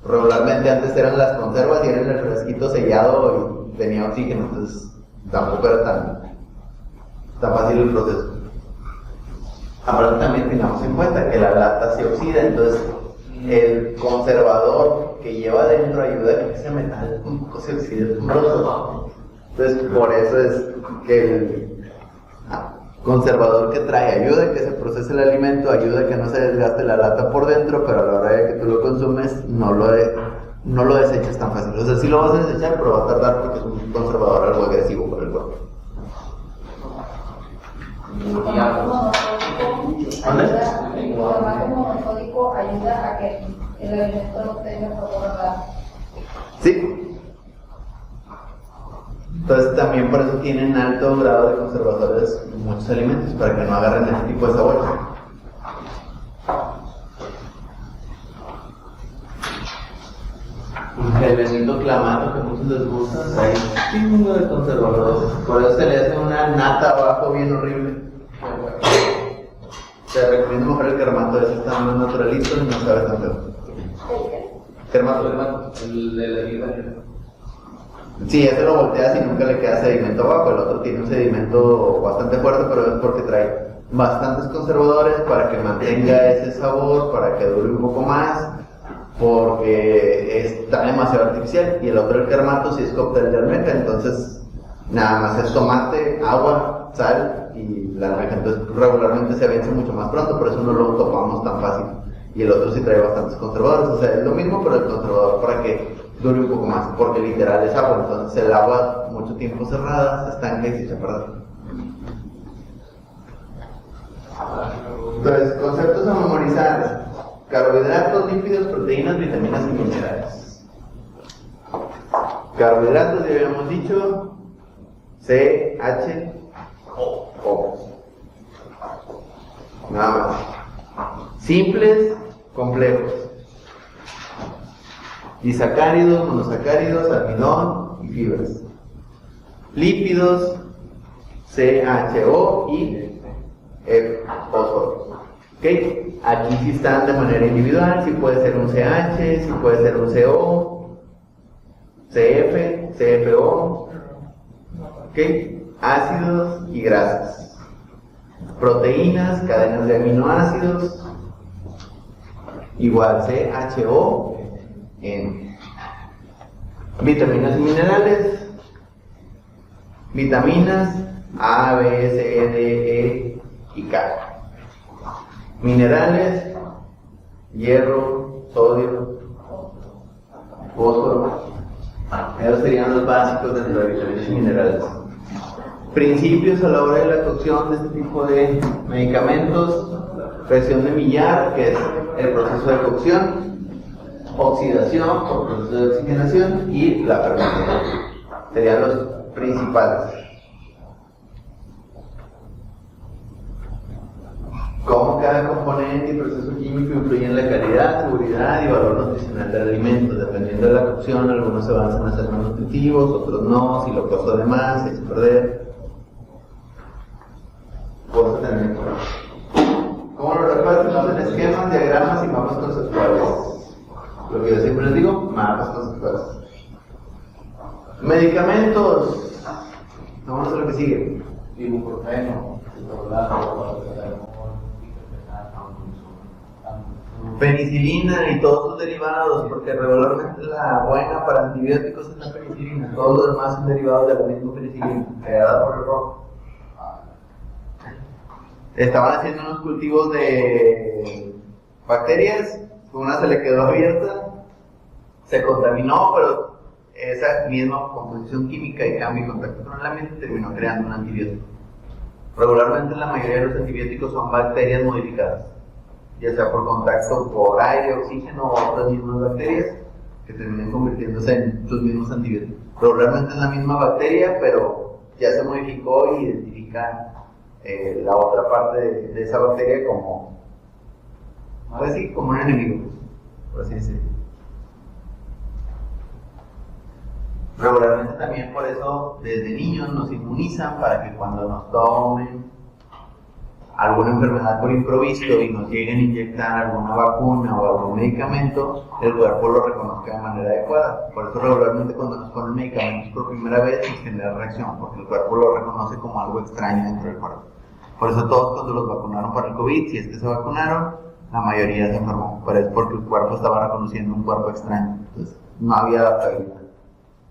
Regularmente antes eran las conservas y era en el fresquito sellado y tenía oxígeno, entonces tampoco era tan fácil el proceso. Aparte también tengamos en cuenta que la lata se oxida, entonces el conservador que lleva adentro ayuda a que ese metal se oxide. Entonces por eso es que el conservador que trae ayuda a que se procese el alimento, ayuda a que no se desgaste la lata por dentro, pero a la hora de que tú lo consumes no lo deseches tan fácil. O sea, sí lo vas a desechar, pero va a tardar porque es un conservador algo agresivo para el cuerpo. El formato monocódico ayuda a que el alimento no tenga sabor a gas. Sí. Entonces también por eso tienen alto grado de conservadores muchos alimentos, para que no agarren ese tipo de sabores. El bendito clamato que a muchos les gusta, hay un chingo de conservadores. Por eso se le hace una nata abajo bien horrible. Te recomiendo mejor el clamato, ese está más naturalito y no sabe tan feo. Clamato. El de la vida. Sí, ese lo volteas y nunca le queda sedimento abajo. El otro tiene un sedimento bastante fuerte, pero es porque trae bastantes conservadores para que mantenga ese sabor, para que dure un poco más, porque está demasiado artificial. Y el otro, el clamato, sí es cóctel de almeja, entonces nada más es tomate, agua, sal y la almeja. Entonces regularmente se vence mucho más pronto, por eso no lo tomamos tan fácil. Y el otro sí trae bastantes conservadores, o sea, es lo mismo, pero el conservador para que dure un poco más, porque literal es agua, entonces el agua mucho tiempo cerrada se estanca y se echa a perder. Entonces, conceptos a memorizar: carbohidratos, lípidos, proteínas, vitaminas y minerales. Carbohidratos, ya habíamos dicho, CHO. Nada más. Simples, complejos. Disacáridos, monosacáridos, almidón y fibras. Lípidos, CHO y fósforo. ¿Okay? Aquí sí están de manera individual, sí puede ser un CH, sí puede ser un CO, CF, CFO. ¿Okay? Ácidos y grasas. Proteínas, cadenas de aminoácidos, igual CHO. En vitaminas y minerales, vitaminas A, B, C, D, E y K. Minerales, hierro, sodio, fósforo. Esos serían los básicos dentro de vitaminas y minerales. Principios a la hora de la cocción de este tipo de medicamentos: reacción de Maillard, que es el proceso de cocción; oxidación por proceso de oxigenación; y la fermentación. Serían los principales. Cómo cada componente y proceso químico influye en la calidad, seguridad y valor nutricional del alimento. Dependiendo de la cocción, algunos se avanzan a ser más nutritivos, otros no. Si lo costo de más, se echa a perder. Cosas también. ¿Cómo lo repartimos? En esquemas, diagramas y mapas conceptuales. Lo que yo siempre les digo, mapas conceptuales. Medicamentos. Vamos a lo que sigue. Ibuprofeno, citrolato, Penicilina y todos sus derivados, porque regularmente la buena para antibióticos es la penicilina, todos los demás son derivados de la misma penicilina, creada por el rojo. Estaban haciendo unos cultivos de bacterias, una se le quedó abierta, se contaminó, pero esa misma composición química y cambio y contacto con el ambiente terminó creando un antibiótico. Regularmente la mayoría de los antibióticos son bacterias modificadas, ya sea por contacto por aire, oxígeno o otras mismas bacterias que terminan convirtiéndose en sus mismos antibióticos. Regularmente es la misma bacteria, pero ya se modificó y identifica la otra parte de esa bacteria como, pues sí, como un enemigo, por así decirlo. Regularmente también por eso desde niños nos inmunizan para que cuando nos tomen alguna enfermedad por improviso y nos lleguen a inyectar alguna vacuna o algún medicamento, el cuerpo lo reconozca de manera adecuada. Por eso regularmente cuando nos ponen medicamentos por primera vez nos genera reacción, porque el cuerpo lo reconoce como algo extraño dentro del cuerpo. Por eso todos cuando los vacunaron para el COVID, si es que se vacunaron, la mayoría se enfermó, pero es porque el cuerpo estaba reconociendo un cuerpo extraño, entonces no había adaptabilidad.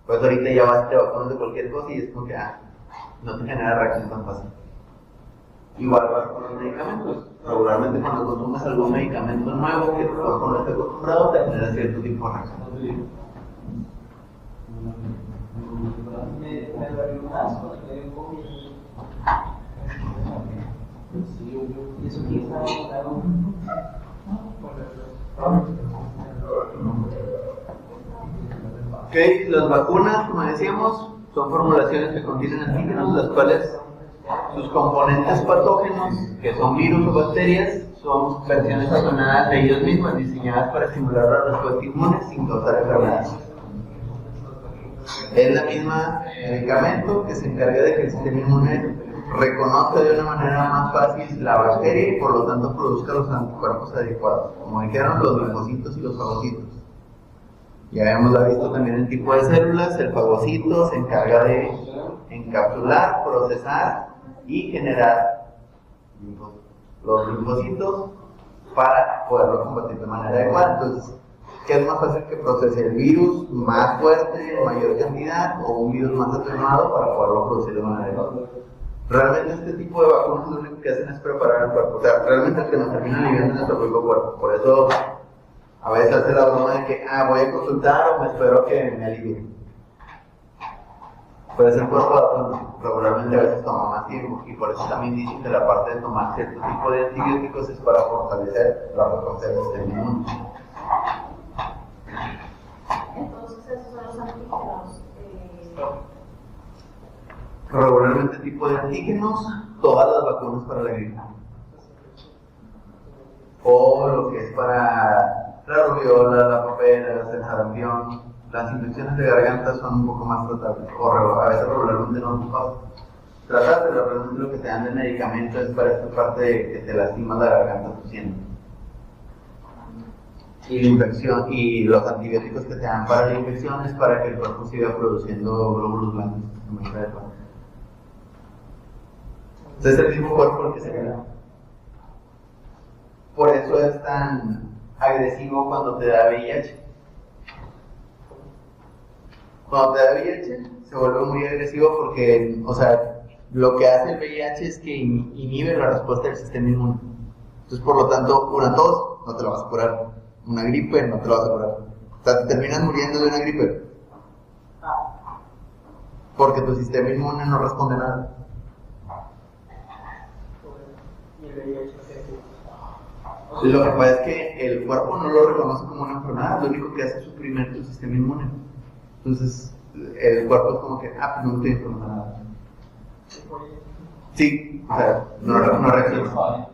Pues ahorita ya vas y te vacunas de cualquier cosa y es como que no te genera reacción tan fácil. Igual vas con los medicamentos. Regularmente cuando consumes algún medicamento nuevo que tu cuerpo no esté acostumbrado, te genera cierto tipo de reacción. Me dolió un asco, me dio un COVID. Y eso que estaba algo. Ok, las vacunas, como decíamos, son formulaciones que contienen antígenos, las cuales sus componentes patógenos, que son virus o bacterias, son versiones clonadas de ellos mismos, diseñadas para estimular la respuesta inmune sin causar enfermedades. Es la misma medicamento que se encarga de que el sistema inmune reconozca de una manera más fácil la bacteria y por lo tanto produzca los anticuerpos adecuados, como dijeron los linfocitos y los fagocitos. Ya habíamos visto también el tipo de células. El fagocito se encarga de encapsular, procesar y generar los linfocitos para poderlo combatir de manera adecuada. Entonces, ¿qué es más fácil que procese? ¿El virus más fuerte, en mayor cantidad, o un virus más atenuado para poderlo producir de manera adecuada? Realmente este tipo de vacunas lo único que hacen es preparar el cuerpo. O sea, realmente el que nos termina aliviando es nuestro propio cuerpo. Por eso a veces hace la broma de que voy a consultar o me espero que me alivien. Puede ser cuerpo regularmente a veces toma más tiempo, y por eso también dicen que la parte de tomar cierto tipo de antibióticos es para fortalecer la respuesta del sistema inmune. Entonces esos son los antígenos. Regularmente tipo de antígenos, todas las vacunas para la gripe. O lo que es para la rubiola, la papera, el sarampión. Las infecciones de garganta son un poco más tratables, o a veces regularmente no son fáciles tratar, pero realmente lo que te dan de medicamento es para esta parte de que te lastima la garganta tosiendo. Y la infección, y los antibióticos que te dan para la infección es para que el cuerpo siga produciendo glóbulos blancos de manera adecuada. Entonces es el mismo cuerpo el que se crea. Por eso es tan agresivo cuando te da VIH. Cuando te da VIH se vuelve muy agresivo porque, o sea, lo que hace el VIH es que inhibe la respuesta del sistema inmune. Entonces, por lo tanto, una tos no te la vas a curar, una gripe no te la vas a curar. O sea, te terminas muriendo de una gripe porque tu sistema inmune no responde nada. Lo que pasa es que el cuerpo no lo reconoce como una enfermedad, lo único que hace es suprimir tu sistema inmune. Entonces, el cuerpo es como que, pues no estoy enfermado. Sí, o sea, no reacciona.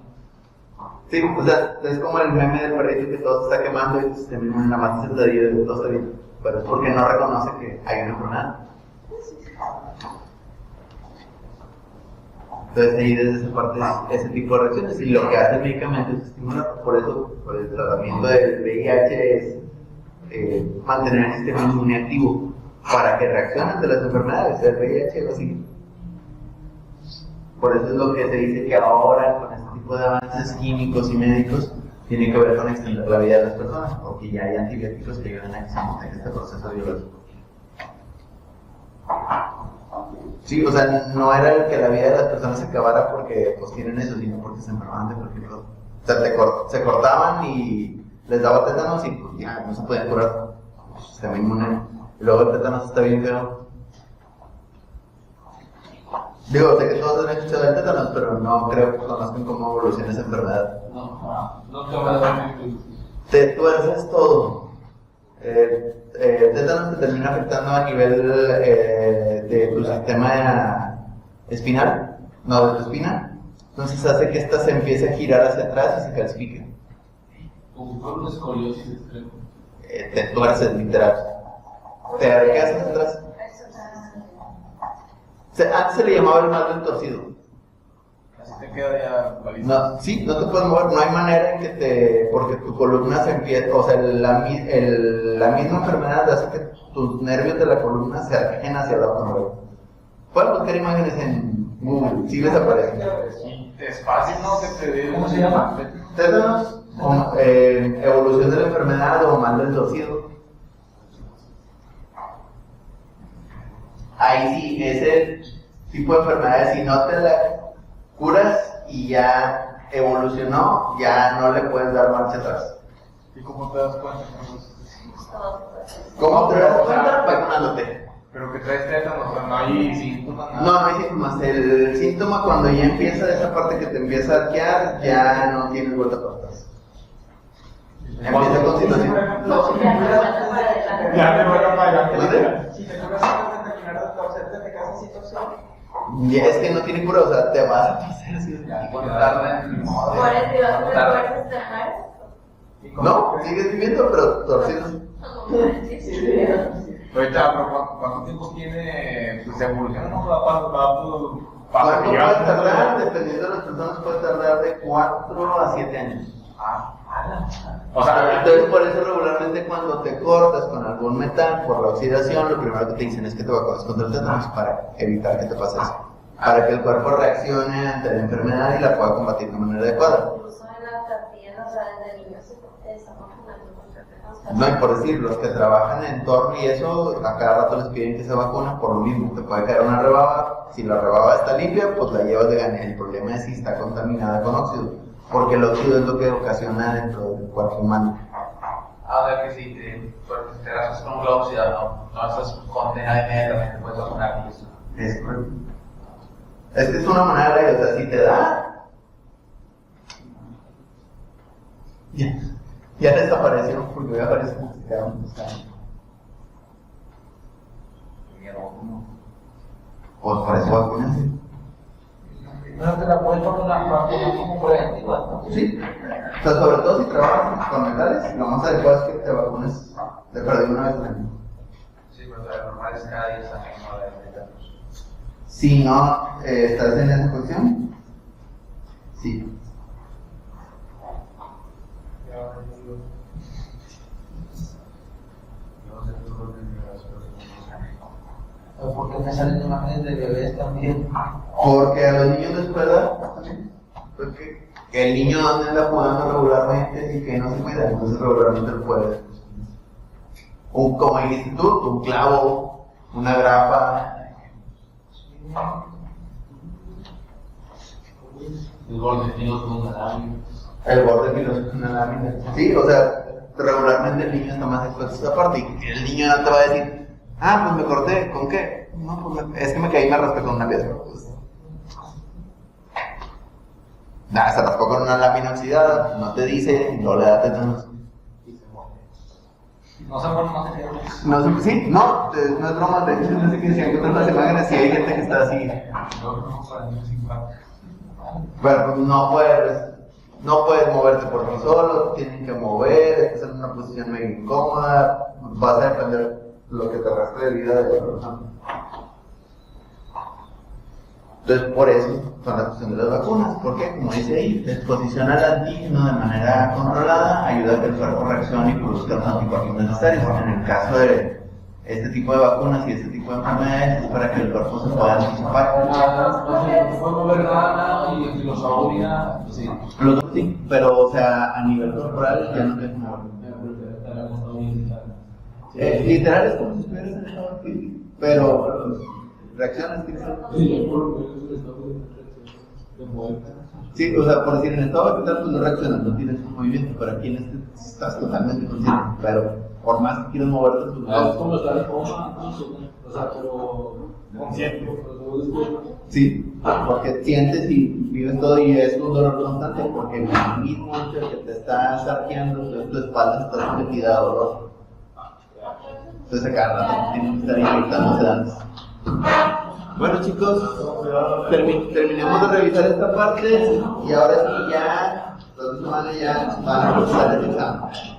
Sí, o sea, es como el meme del perrito que todo se está quemando y tu sistema inmune nada más se está bien, todo está bien. Pero es porque no reconoce que hay una enfermedad. Entonces ahí desde esa parte ese tipo de reacciones, y lo que hace el medicamento es estimular. Por eso, por el tratamiento del VIH es mantener el sistema inmune activo para que reaccione ante las enfermedades, el VIH o así. Por eso es lo que se dice que ahora con este tipo de avances químicos y médicos tiene que ver con extender la vida de las personas, porque ya hay antibióticos que ayudan a que se mantenga este proceso biológico. Sí, o sea, no era el que la vida de las personas se acabara porque pues tienen eso, sino porque se enfermaban de cualquier cosa. O sea, se cortaban y les daba tétanos y pues ya no se podían curar. Se me inmune. Y luego el tétanos está bien feo. Digo, sé que todos han escuchado el tétanos, pero no creo que conozcan cómo evoluciona esa enfermedad. No te voy a dar Te tuerces todo. Tétanos te termina afectando a nivel de tu sistema espinal, no de tu espina. Entonces hace que esta se empiece a girar hacia atrás y se calcifique. Como si fuera una escoliosis extrema. Te tuerces literal. ¿Te arqueas hacia atrás? Antes se le llamaba el mal del torcido. Así te queda ya balísimo. No, sí, no te puedes mover, no hay manera en que te... porque tu columna se empieza, o sea, la misma enfermedad hace que tus nervios de la columna se arqueen hacia el lado contrario. Pueden buscar imágenes en Google, sí les aparece. Es fácil, ¿no? Que te dé. ¿Cómo se llama? Tétanos, evolución de la enfermedad o mal del torcido. Ahí sí, es el tipo de enfermedad, si no te la curas y ya evolucionó, ya no le puedes dar marcha atrás. ¿Y cómo te das cuenta? ¿Cómo te das cuenta? Vacunándote. Pero que traes tétanos, o sea, no hay síntomas, nada. No, no hay síntomas. El síntoma cuando ya empieza esa parte que te empieza a arquear, ya no tienes vuelta para atrás. Empieza con situación. Ya me voy a pagar. ¿Dónde? Si te curas antes de terminar de torcerte, te quedas así torcido. Y es que no tiene cura, o sea, te vas a torcer así. Cuando tarda en Por el tirón de fuerzas terrenales. No, sigues viviendo, pero torcido. Ahorita, pero ¿cuánto tiempo tiene? Pues evoluciona, ¿no? ¿Cuánto puede tardar? Dependiendo de las personas, puede tardar de 4 a 7 años. O sea, Entonces, por eso regularmente cuando te cortas con algún metal por la oxidación, lo primero que te dicen es que te vacunes contra el tétanos para evitar que te pase eso. Para que el cuerpo reaccione ante la enfermedad y la pueda combatir de manera adecuada. Incluso en la tartilla, o sea, desde niños se están vacunando contra tétanos. No, y por decir, los que trabajan en entorno y eso, a cada rato les piden que se vacunen por lo mismo. Te puede caer una rebaba, si la rebaba está limpia, pues la llevas de gane. El problema es si está contaminada con óxido. Porque el óxido es lo que ocasiona dentro del cuerpo humano. A ver, que si te rascas con un globo oxidado, no estás condenada inmediatamente, puedes vacunar y eso. Es correcto. Es que es una manera de, o sea, si te da, ya desapareció, porque hoy aparece como se quedaron buscando. Pues por eso vacúnense. No te la puedes vacunar como preventiva, ¿no? Sí. O sea, sobre todo si trabajas con metales, lo más adecuado es que te vacunes de perder una vez al año. Sí, pero lo normal es cada 10 años, no de tétanos. Si no estás en esa posición, sí. Porque me salen imágenes de bebés también. Porque a los niños les puede dar también. Porque el niño donde anda jugando regularmente y que no se cuida, entonces regularmente lo puede. Como dijiste tú, un clavo, una grapa. El borde filoso con una lámina. El borde filoso con una lámina. Sí, o sea, regularmente el niño está más expuesto a esa parte y el niño no te va a decir, ah, pues me corté, ¿con qué? No, pues es que me caí y me raspé con una piedra. Pues, nada, se raspó con una lámina oxidada, no te dice, y no le da tétanos. No se mueren más de No, sí, no es broma, de hecho, no sé qué decían, encuentras las imágenes y hay gente que está así. Pero pues no puedes moverte por ti solo, tienen que mover, estás en una posición medio incómoda, vas a depender lo que te reste de vida de la persona. Entonces, por eso son la cuestión de las vacunas, porque, como dice ahí, la exposición al antígeno de manera controlada ayuda a que el cuerpo reaccione y produzca los anticuerpos necesarios. En el caso de este tipo de vacunas y este tipo de enfermedades es para que el cuerpo se pueda anticipar. No puedo mover nada y los sabor y nada, sí. Los dos sí, pero o sea, a nivel corporal ya no te mover. Literal es como si estuvieras en estado físico, pero reaccionas, sí, o sea, por decir, en estado vegetal pues no reaccionas, no tienes un movimiento, pero aquí en este estás totalmente consciente, pero por más que quieras moverte, pues Es como estar en coma, o sea, pero Consciente. sí, porque sientes y vives todo y es un dolor constante, porque el mismo hecho de que te estás arqueando, tu espalda está sometida a dolor. Entonces acá rato tienen que estar inyectándose danzas. Bueno chicos, terminemos de revisar esta parte y ahora sí ya, la otra semana ya van a empezar el examen.